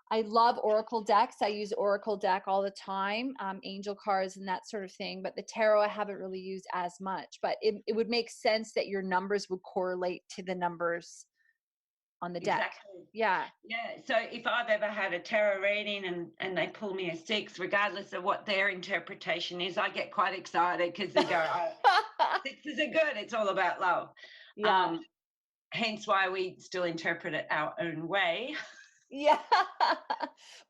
I love Oracle decks. I use Oracle deck all the time, angel cards and that sort of thing. But the tarot, I haven't really used as much. But it would make sense that your numbers would correlate to the numbers on the deck. Exactly. Yeah. Yeah. So if I've ever had a tarot reading and they pull me a six, regardless of what their interpretation is, I get quite excited because they go, oh, sixes are good. It's all about love. Yeah. Hence why we still interpret it our own way. Yeah.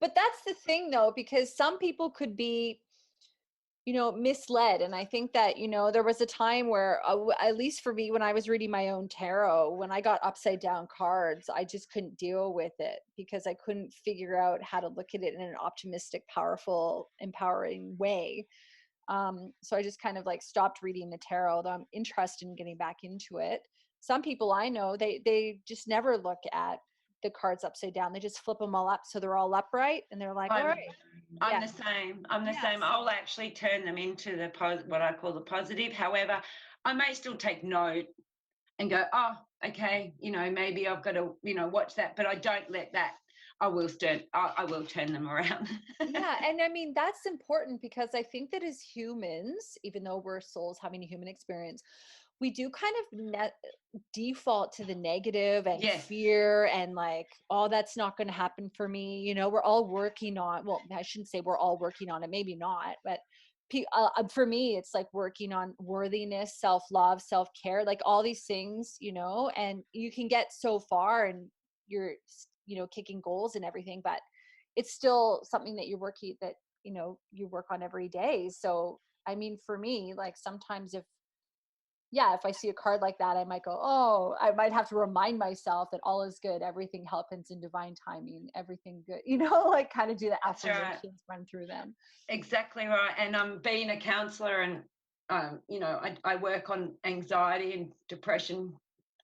But that's the thing though, because some people could be, misled. And I think that, there was a time where, at least for me, when I was reading my own tarot, when I got upside down cards, I just couldn't deal with it because I couldn't figure out how to look at it in an optimistic, powerful, empowering way. So I just kind of like stopped reading the tarot, although I'm interested in getting back into it. Some people I know, they just never look at the cards upside down. They just flip them all up so they're all upright, and they're like, all right, I'm yeah, the same. I'm the same. yes, I'll actually turn them into what I call the positive. However, I may still take note and go, oh, okay, maybe I've got to, watch that, but I don't let that. I will turn them around. yeah. And I mean, that's important because I think that as humans, even though we're souls having a human experience, we do kind of default to the negative and Yes, fear and like, oh, that's not going to happen for me. We're all working on, well, I shouldn't say we're all working on it, maybe not, but for me, it's like working on worthiness, self-love, self-care, like all these things, and you can get so far and you're, kicking goals and everything, but it's still something that you work on every day. So, I mean, for me, like sometimes if I see a card like that, I might go, oh, I might have to remind myself that all is good. Everything happens in divine timing. Everything good, like kind of do the that's right. affirmations, run through them. Exactly right. And I'm being a counselor and, I work on anxiety and depression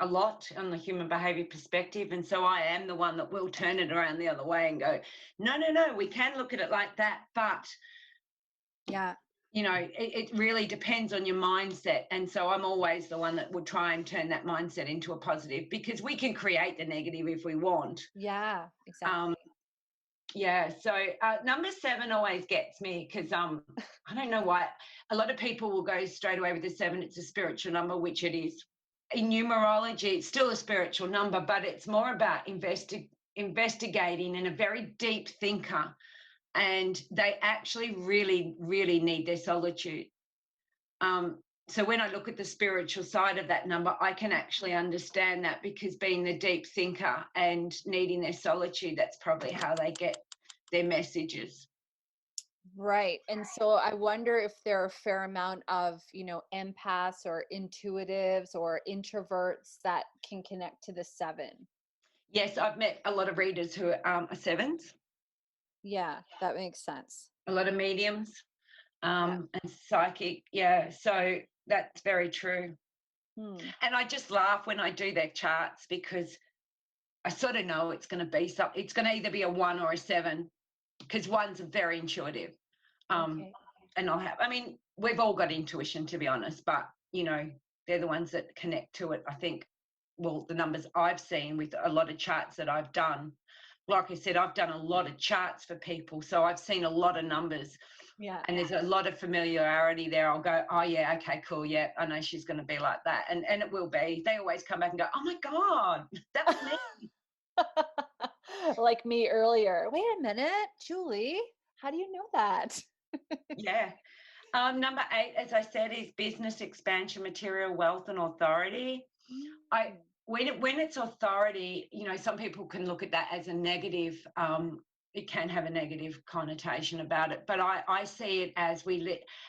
a lot on the human behavior perspective. And so I am the one that will turn it around the other way and go, no, we can look at it like that. But, Yeah. it really depends on your mindset. And so I'm always the one that would try and turn that mindset into a positive because we can create the negative if we want. Yeah, exactly. Yeah, so number seven always gets me because I don't know why. A lot of people will go straight away with the seven. It's a spiritual number, which it is. In numerology, it's still a spiritual number, but it's more about investigating and a very deep thinker. And they actually really, really need their solitude. So when I look at the spiritual side of that number, I can actually understand that because being the deep thinker and needing their solitude, that's probably how they get their messages. Right. And so I wonder if there are a fair amount of, empaths or intuitives or introverts that can connect to the seven. Yes, I've met a lot of readers who are sevens, Yeah, that makes sense. a lot of mediums, Yeah. and psychic. Yeah, so that's very true. Hmm. And I just laugh when I do their charts because I sort of know it's going to be something. It's going to either be a one or a seven because one's very intuitive. Okay. And we've all got intuition, to be honest, but, they're the ones that connect to it. I think, well, the numbers I've seen with a lot of charts that I've done, like I said, I've done a lot of charts for people. So I've seen a lot of numbers Yeah. and there's a lot of familiarity there. I'll go, oh, yeah, okay, cool. Yeah, I know she's going to be like that. And it will be. They always come back and go, oh, my God, that was me. Like me earlier. Wait a minute, Julie, how do you know that? Yeah. Number 8, as I said, is business expansion, material wealth, and authority. Mm. When it's authority, some people can look at that as a negative. It can have a negative connotation about it, but I see it as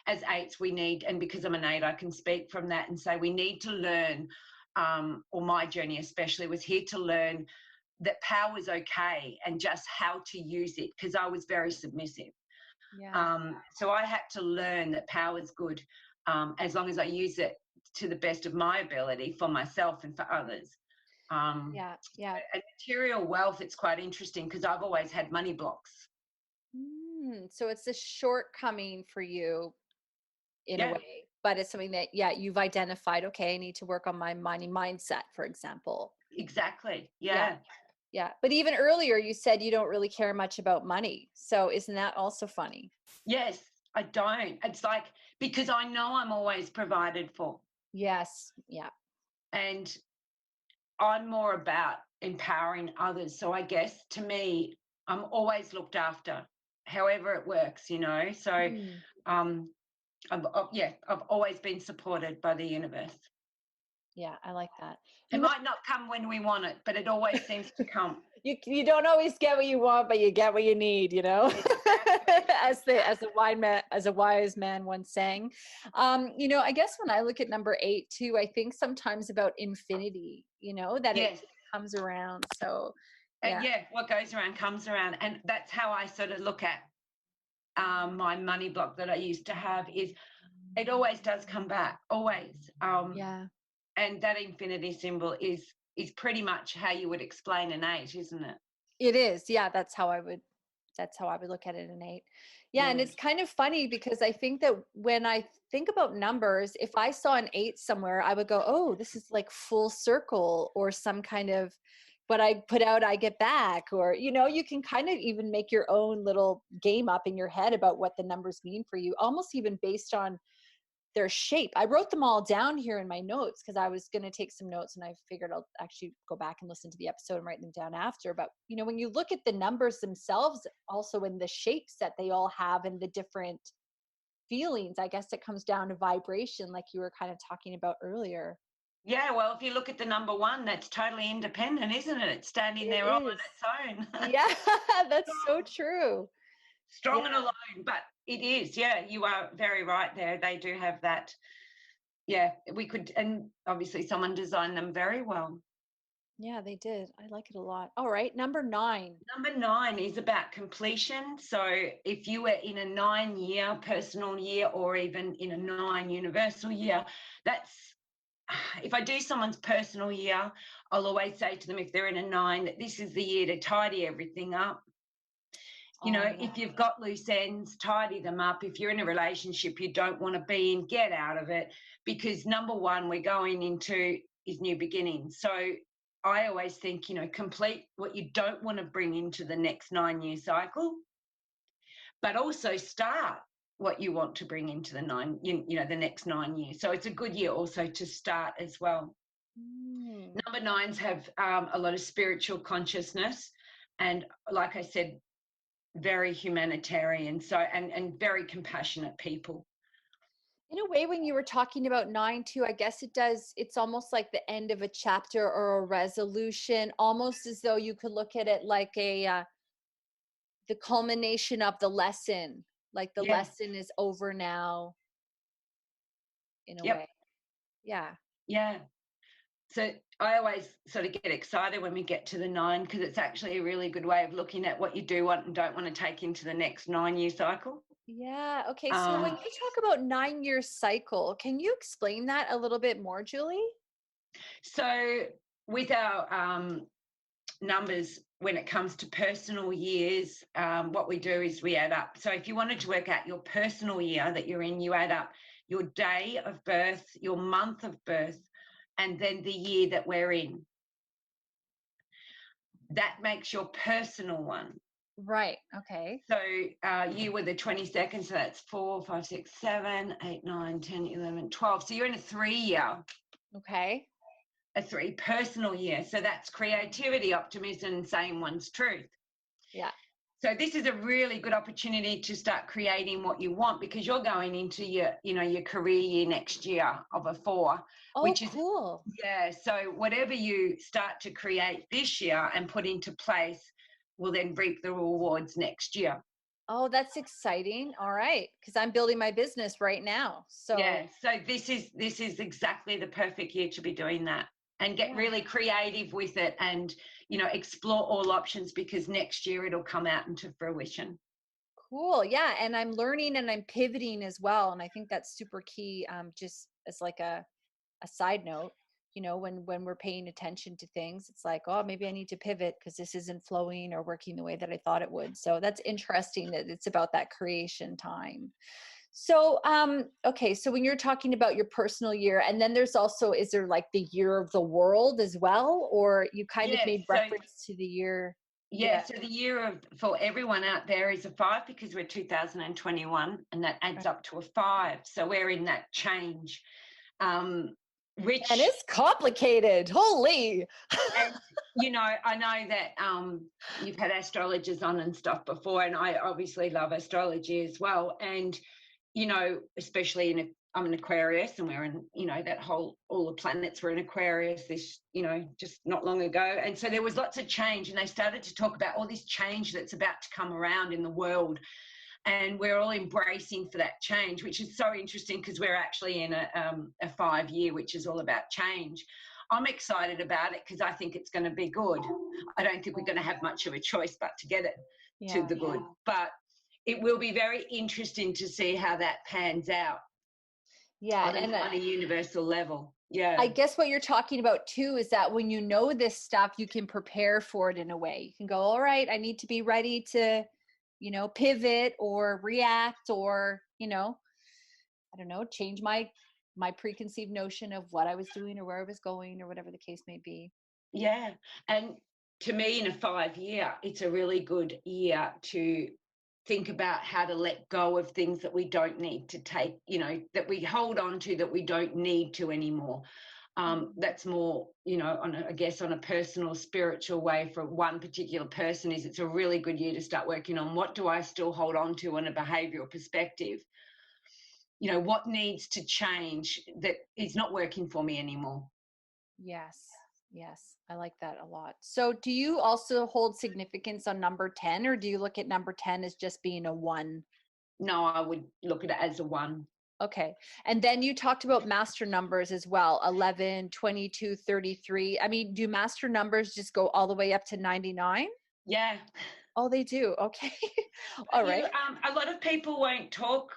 as eights, we need, and because I'm an 8, I can speak from that and say we need to learn or my journey especially, was here to learn that power is okay and just how to use it, because I was very submissive. So I had to learn that power is good, as long as I use it to the best of my ability for myself and for others. And material wealth, it's quite interesting because I've always had money blocks. So it's a shortcoming for you in a way, but it's something that, you've identified, okay, I need to work on my money mindset, for example. Exactly. Yeah. But even earlier, you said you don't really care much about money. So isn't that also funny? Yes, I don't. It's like, because I know I'm always provided for. Yes. Yeah. And I'm more about empowering others. So I guess, to me, I'm always looked after, however it works, So I've always been supported by the universe. Yeah, I like that. It might not come when we want it, but it always seems to come. You don't always get what you want, but you get what you need, Exactly. as a wise man once sang. I guess when I look at number 8 too, I think sometimes about infinity, that it comes around. So what goes around comes around. And that's how I sort of look at my money block that I used to have, is it always does come back, always. And that infinity symbol is pretty much how you would explain an 8, isn't it? It is. Yeah, that's how I would look at it, an 8. And it's kind of funny because I think that when I think about numbers, if I saw an 8 somewhere, I would go, oh, this is like full circle, or some kind of, what I put out, I get back. Or, you can kind of even make your own little game up in your head about what the numbers mean for you, almost even based on their shape. I wrote them all down here in my notes because I was going to take some notes, and I figured I'll actually go back and listen to the episode and write them down after. But, when you look at the numbers themselves, also in the shapes that they all have and the different feelings, I guess it comes down to vibration, like you were kind of talking about earlier. Yeah, well, if you look at the number 1, that's totally independent, isn't it? It's standing there all on its own. Yeah, that's so true. Strong and alone, but it is. Yeah, you are very right there. They do have that. Yeah, we could, and obviously someone designed them very well. Yeah, they did. I like it a lot. All right, number 9. Number 9 is about completion. So if you were in a 9-year personal year, or even in a 9 universal year, if I do someone's personal year, I'll always say to them, if they're in a 9, that this is the year to tidy everything up. If you've got loose ends, tidy them up. If you're in a relationship you don't want to be in, get out of it, because number 1 we're going into is new beginnings. So I always think, complete what you don't want to bring into the next 9-year cycle, but also start what you want to bring into the the next 9 years. So it's a good year also to start as well. Number 9s have a lot of spiritual consciousness, and like I said, very humanitarian, so and very compassionate people. In a way, when you were talking about 9 too, I guess it's almost like the end of a chapter or a resolution, almost as though you could look at it like the culmination of the lesson, like the lesson is over now, in a way. Yeah. So I always sort of get excited when we get to the 9, because it's actually a really good way of looking at what you do want and don't want to take into the next 9-year cycle. Yeah. Okay. So when you talk about 9-year cycle, can you explain that a little bit more, Julie? So with our numbers, when it comes to personal years, what we do is we add up. So if you wanted to work out your personal year that you're in, you add up your day of birth, your month of birth, and then the year that we're in. That makes your personal one. Right. Okay. So you were the 22nd, so that's 4, 5, 6, 7, 8, 9, 10, 11, 12. So you're in a 3-year. Okay. A 3 personal year. So that's creativity, optimism, and saying one's truth. Yeah. So this is a really good opportunity to start creating what you want, because you're going into your career year next year of a 4. Oh, which is cool. Yeah. So whatever you start to create this year and put into place will then reap the rewards next year. Oh, that's exciting. All right. Because I'm building my business right now. So yeah. So this is exactly the perfect year to be doing that. and get really creative with it, and, you know, explore all options, because next year it'll come out into fruition. Cool. Yeah. And I'm learning and I'm pivoting as well. And I think that's super key. Just as like a side note, you know, when we're paying attention to things, it's like, oh, maybe I need to pivot because this isn't flowing or working the way that I thought it would. So that's interesting that it's about that creation time. So, okay. So when you're talking about your personal year, and then there's also, is there like the year of the world as well? Or you kind of Yes. made reference to the year? Yeah, so the year of, for everyone out there, is a 5, because we're 2021, and that adds up to a 5. So we're in that change, which, And it's complicated. Holy. and, you know, I know that you've had astrologers on and stuff before, and I obviously love astrology as well. And, you know, especially I'm an Aquarius, and we're in, you know, that whole, all the planets were in Aquarius this, you know, just not long ago. And so there was lots of change, and they started to talk about all this change that's about to come around in the world. And we're all embracing for that change, which is so interesting, because we're actually in a 5 year, which is all about change. I'm excited about it because I think it's going to be good. I don't think we're going to have much of a choice but to get it to the good. But it will be very interesting to see how that pans out. Yeah. On a universal level. Yeah. I guess what you're talking about too is that when you know this stuff, you can prepare for it in a way. You can go, all right, I need to be ready to, you know, pivot or react, or, you know, I don't know, change my preconceived notion of what I was doing or where I was going or whatever the case may be. Yeah. And to me, in a 5 year, it's a really good year to think about how to let go of things that we don't need to take, you know, that we hold on to, that we don't need to anymore. That's more, you know, I guess on a personal, spiritual way for one particular person, is it's a really good year to start working on, what do I still hold on to on a behavioral perspective? You know, what needs to change that is not working for me anymore? Yes. Yes. I like that a lot. So do you also hold significance on number 10, or do you look at number 10 as just being a 1? No, I would look at it as a 1. Okay. And then you talked about master numbers as well, 11, 22, 33. I mean, do master numbers just go all the way up to 99? Yeah. Oh, they do. Okay. All right. A lot of people won't talk,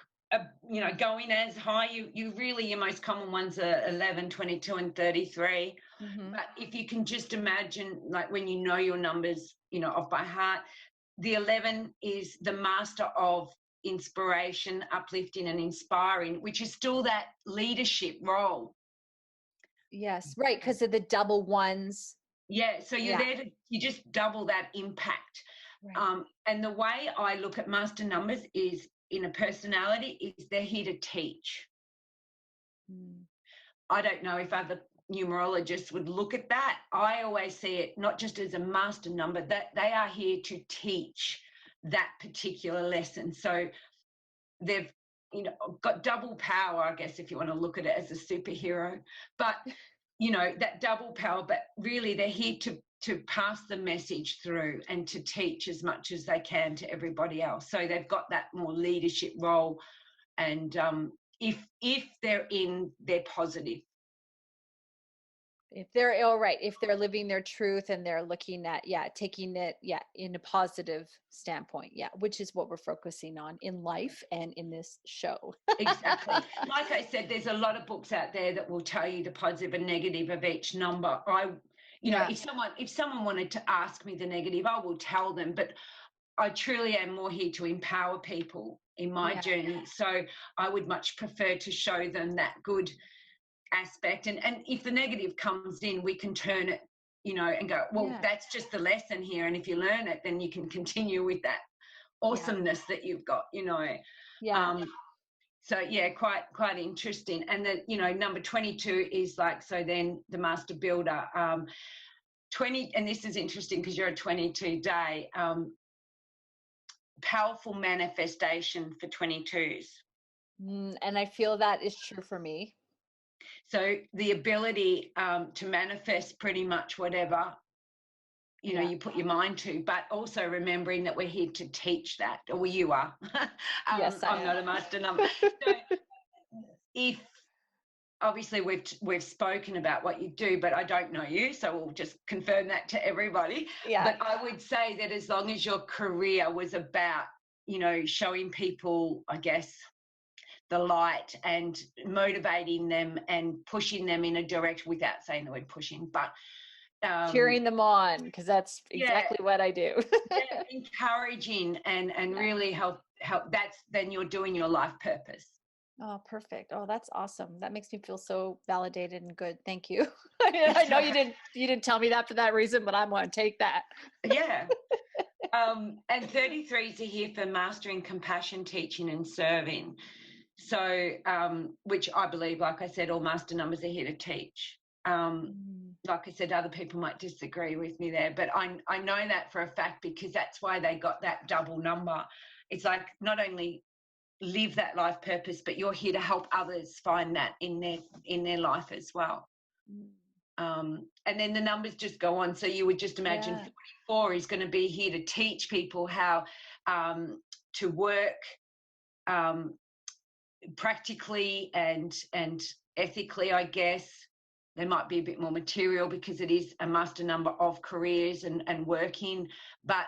you know, going as high. Your most common ones are 11, 22, and 33. Mm-hmm. But if you can just imagine, like when you know your numbers, you know, off by heart, the 11 is the master of inspiration, uplifting, and inspiring, which is still that leadership role. Yes. Right. Because of the double ones. Yeah. So you're there to, you just double that impact. Right. And the way I look at master numbers is, in a personality, is they're here to teach. I don't know if other numerologists would look at that. I always see it not just as a master number, that they are here to teach that particular lesson. So they've, you know, got double power, I guess, if you want to look at it as a superhero. But, you know, that double power, but really they're here to pass the message through and to teach as much as they can to everybody else. So they've got that more leadership role. And if they're in their positive. If they're all right, if they're living their truth and they're looking at, taking it, in a positive standpoint. Yeah. Which is what we're focusing on in life and in this show. Exactly. Like I said, there's a lot of books out there that will tell you the positive and negative of each number. If someone wanted to ask me the negative, I will tell them, but I truly am more here to empower people in my journey. So I would much prefer to show them that good aspect. And if the negative comes in, we can turn it, you know, and go, well, that's just the lesson here. And if you learn it, then you can continue with that awesomeness that you've got, you know. So quite interesting. And the, you know, number 22 is like, so then the master builder, 20, and this is interesting because you're a 22 day, powerful manifestation for 22s. And I feel that is true for me. So the ability to manifest pretty much whatever, you know, you put your mind to, but also remembering that we're here to teach that, or you are. Yes, I'm not a master number. So if obviously we've spoken about what you do, but I don't know you, so we'll just confirm that to everybody. Yeah. But I would say that as long as your career was about, showing people, I guess, the light and motivating them and pushing them in a direction, without saying the word pushing, but cheering them on, because that's exactly what I do. yeah, encouraging and really help. Then you're doing your life purpose. Oh, perfect. Oh, that's awesome. That makes me feel so validated and good. Thank you. I know you didn't tell me that for that reason, but I'm going to take that. Yeah. And 33s are here for mastering compassion, teaching and serving. So, which I believe, like I said, all master numbers are here to teach. Like I said, other people might disagree with me there, but I know that for a fact, because that's why they got that double number. It's like, not only live that life purpose, but you're here to help others find that in their life as well. And then the numbers just go on. So you would just imagine 44 is going to be here to teach people how to work practically and ethically, I guess. There might be a bit more material because it is a master number of careers and working, but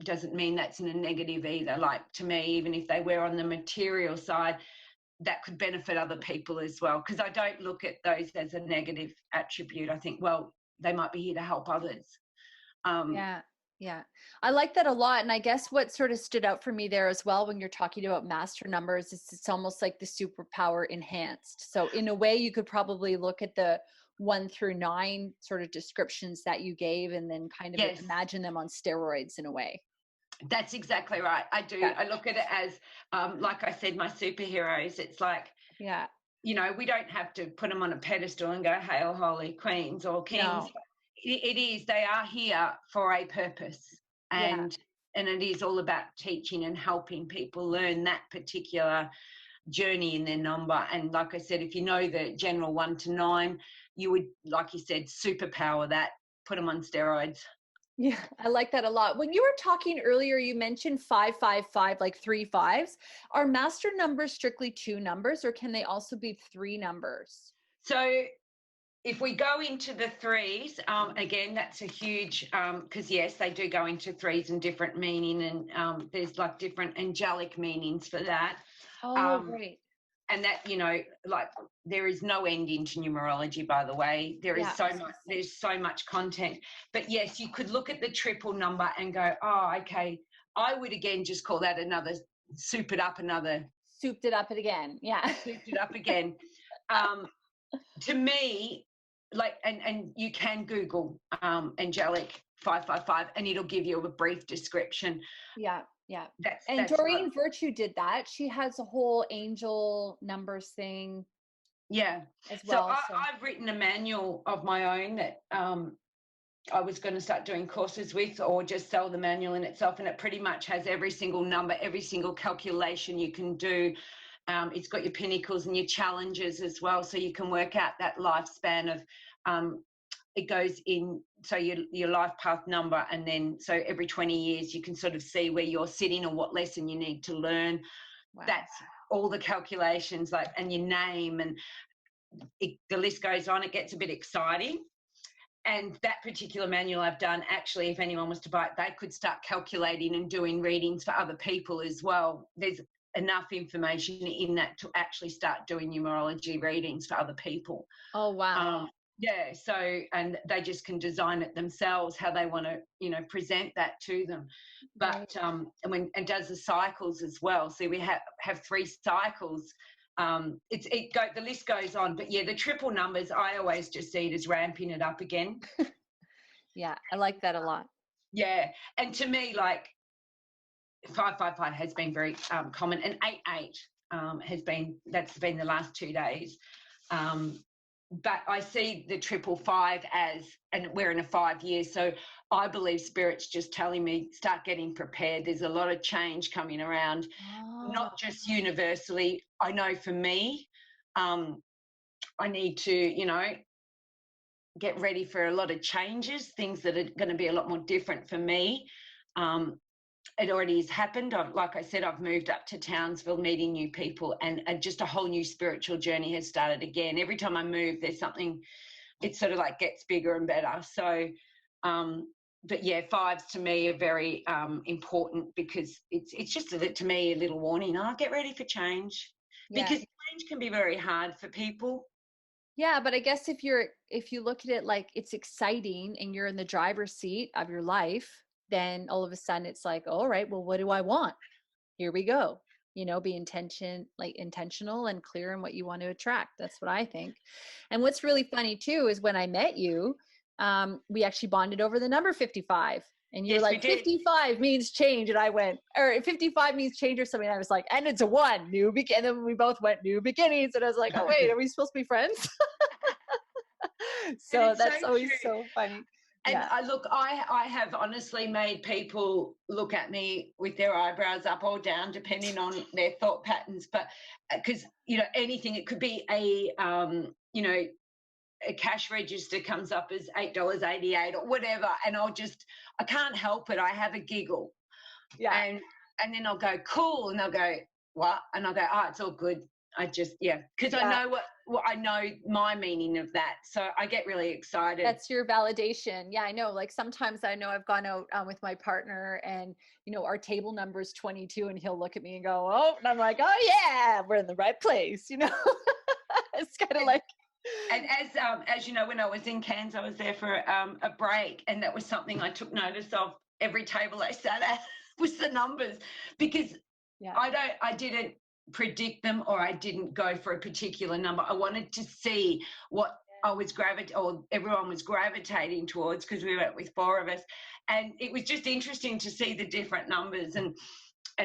doesn't mean that's in a negative either. Like, to me, even if they were on the material side, that could benefit other people as well, because I don't look at those as a negative attribute. I think, well, they might be here to help others. Yeah. I like that a lot. And I guess what sort of stood out for me there as well, when you're talking about master numbers, is it's almost like the superpower enhanced. So in a way, you could probably look at the 1 through 9 sort of descriptions that you gave, and then kind of imagine them on steroids in a way. That's exactly right. I do. Yeah. I look at it as, like I said, my superheroes. It's like, we don't have to put them on a pedestal and go, hail, holy queens or kings. No. It is, they are here for a purpose, and it is all about teaching and helping people learn that particular journey in their number. And like I said, if you know the general 1 to 9, you would, like you said, superpower that, put them on steroids. Yeah, I like that a lot. When you were talking earlier, you mentioned 555, like 3 5s. Are master numbers strictly 2 numbers, or can they also be 3 numbers? So if we go into the 3s, again, that's a huge, because yes, they do go into 3s and different meaning, and there's like different angelic meanings for that. Oh, great. And that, like, there is no ending to numerology, by the way. There's so much content. But yes, you could look at the triple number and go, oh, okay, I would again just call that another, souped it up again. Yeah. Souped it up again. To me, like, and you can Google angelic 555 and it'll give you a brief description. Yeah. That's Doreen Virtue did that. She has a whole angel numbers thing. Yeah. As well. So I've written a manual of my own that I was going to start doing courses with, or just sell the manual in itself. And it pretty much has every single number, every single calculation you can do. It's got your pinnacles and your challenges as well. So you can work out that lifespan of, it goes in, so your life path number, and then so every 20 years you can sort of see where you're sitting or what lesson you need to learn. Wow. That's all the calculations, like, and your name, and the list goes on. It gets a bit exciting. And that particular manual I've done, actually, if anyone was to buy it, they could start calculating and doing readings for other people as well. There's enough information in that to actually start doing numerology readings for other people. Oh, wow. Yeah, so, and they just can design it themselves how they want to, present that to them. But right. And does the cycles as well. So we have 3 cycles. The list goes on, but yeah, the triple numbers, I always just see it as ramping it up again. Yeah, I like that a lot. Yeah, and to me, like, 555 has been very common, and 88 that's been the last 2 days. But I see the 555 as, and we're in a 5 years, so I believe Spirit's just telling me, start getting prepared. There's a lot of change coming around, not just universally. I know for me, I need to, get ready for a lot of changes, things that are going to be a lot more different for me. it already has happened. Like I said, I've moved up to Townsville, meeting new people, and just a whole new spiritual journey has started again. Every time I move, there's something, it sort of like gets bigger and better. So, but yeah, fives to me are very important, because it's just to me a little warning. Oh, get ready for change, because change can be very hard for people. Yeah, but I guess if you look at it like it's exciting and you're in the driver's seat of your life, then all of a sudden it's like, all right, well, what do I want? Here we go. Be intentional and clear in what you want to attract. That's what I think. And what's really funny too is when I met you, we actually bonded over the number 55. And you're Yes, we like, did. 55 means change. And I went, or 55 means change or something. And I was like, and it's a one, new begin. And then we both went new beginnings. And I was like, oh, wait, are we supposed to be friends? So that's always so funny. And I have honestly made people look at me with their eyebrows up or down, depending on their thought patterns. But because, anything, it could be a cash register comes up as $8.88 or whatever. And I can't help it. I have a giggle. Yeah. And then I'll go, cool. And they'll go, what? And I'll go, oh, it's all good. Because I know I know my meaning of that. So I get really excited. That's your validation. Yeah, I know. Like sometimes I know I've gone out with my partner and, our table number is 22 and he'll look at me and go, oh, and I'm like, oh yeah, we're in the right place. It's kind of like. And as you know, when I was in Cairns, I was there for a break, and that was something I took notice of. Every table I sat at was the numbers, because I didn't predict them, or I didn't go for a particular number. I wanted to see what everyone was gravitating towards, because we went with 4 of us, and it was just interesting to see the different numbers. And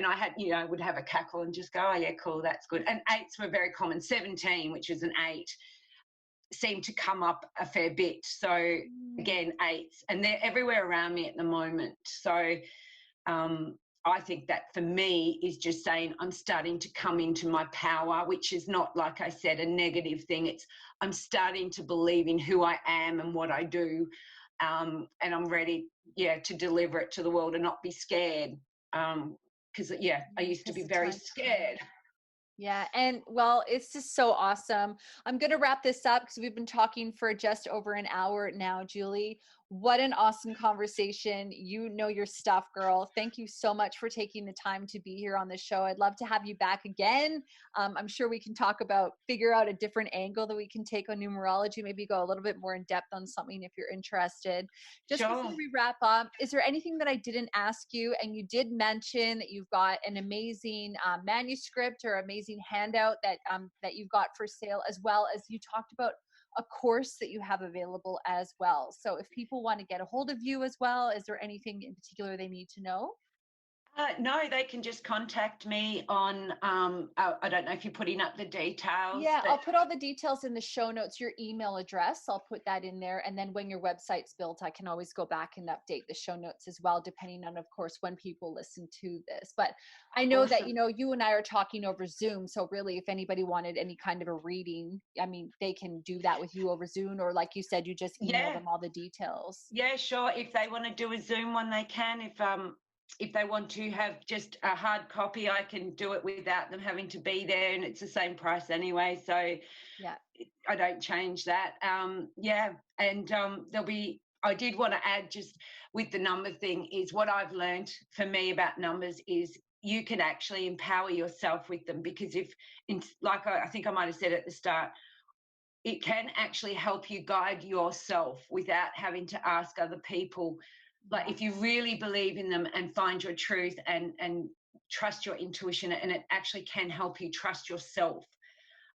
I had, would have a cackle and just go, oh yeah, cool, that's good. And 8s were very common. 17, which is an 8, seemed to come up a fair bit. So again, 8s, and they're everywhere around me at the moment. So I think that for me is just saying I'm starting to come into my power, which is not, like I said, a negative thing. It's I'm starting to believe in who I am and what I do, and I'm ready, to deliver it to the world and not be scared. Because I used to be very scared. Yeah. And well, it's just so awesome. I'm going to wrap this up because we've been talking for just over an hour now, Julie. What an awesome conversation. You know your stuff, girl. Thank you so much for taking the time to be here on the show. I'd love to have you back again. I'm sure we can figure out a different angle that we can take on numerology, maybe go a little bit more in depth on something if you're interested. Just before we wrap up, is there anything that I didn't ask you? And you did mention that you've got an amazing manuscript or amazing handout that you've got for sale, as well as you talked about a course that you have available as well. So if people want to get a hold of you as well, is there anything in particular they need to know? No, they can just contact me on, I don't know if you're putting up the details. Yeah, I'll put all the details in the show notes, your email address, I'll put that in there. And then when your website's built, I can always go back and update the show notes as well, depending on, of course, when people listen to this. But I know that, you and I are talking over Zoom. So really, if anybody wanted any kind of a reading, I mean, they can do that with you over Zoom, or like you said, you just email them all the details. Yeah, sure. If they want to do a Zoom one, they can. If they want to have just a hard copy, I can do it without them having to be there, and it's the same price anyway. So I don't change that. And I did want to add, just with the number thing, is what I've learned for me about numbers is you can actually empower yourself with them, because like I think I might have said at the start, it can actually help you guide yourself without having to ask other people. Like if you really believe in them and find your truth and trust your intuition, and it actually can help you trust yourself.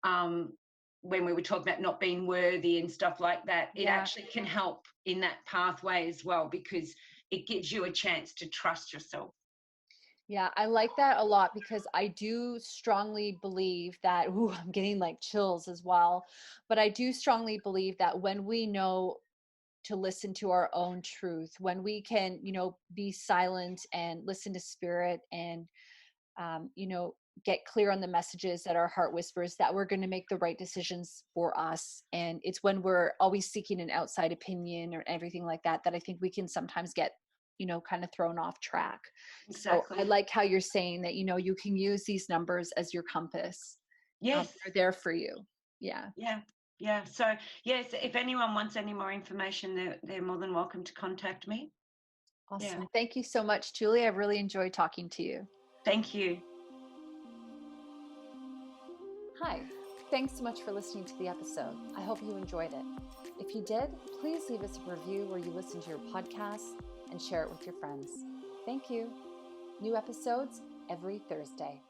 When we were talking about not being worthy and stuff like that, it actually can help in that pathway as well, because it gives you a chance to trust yourself. Yeah, I like that a lot, because I do strongly believe that, I'm getting like chills as well, but I do strongly believe that when we know to listen to our own truth, when we can, be silent and listen to spirit and, get clear on the messages that our heart whispers, that we're going to make the right decisions for us. And it's when we're always seeking an outside opinion or everything like that, that I think we can sometimes get kind of thrown off track. So I Exactly. like how you're saying that, you can use these numbers as your compass. Yes. They're there for you. Yeah. Yeah. Yeah. So yes, if anyone wants any more information, they're more than welcome to contact me. Yeah. Awesome. Thank you so much, Julie. I really enjoyed talking to you. Thank you. Hi. Thanks so much for listening to the episode. I hope you enjoyed it. If you did, please leave us a review where you listen to your podcast and share it with your friends. Thank you. New episodes every Thursday.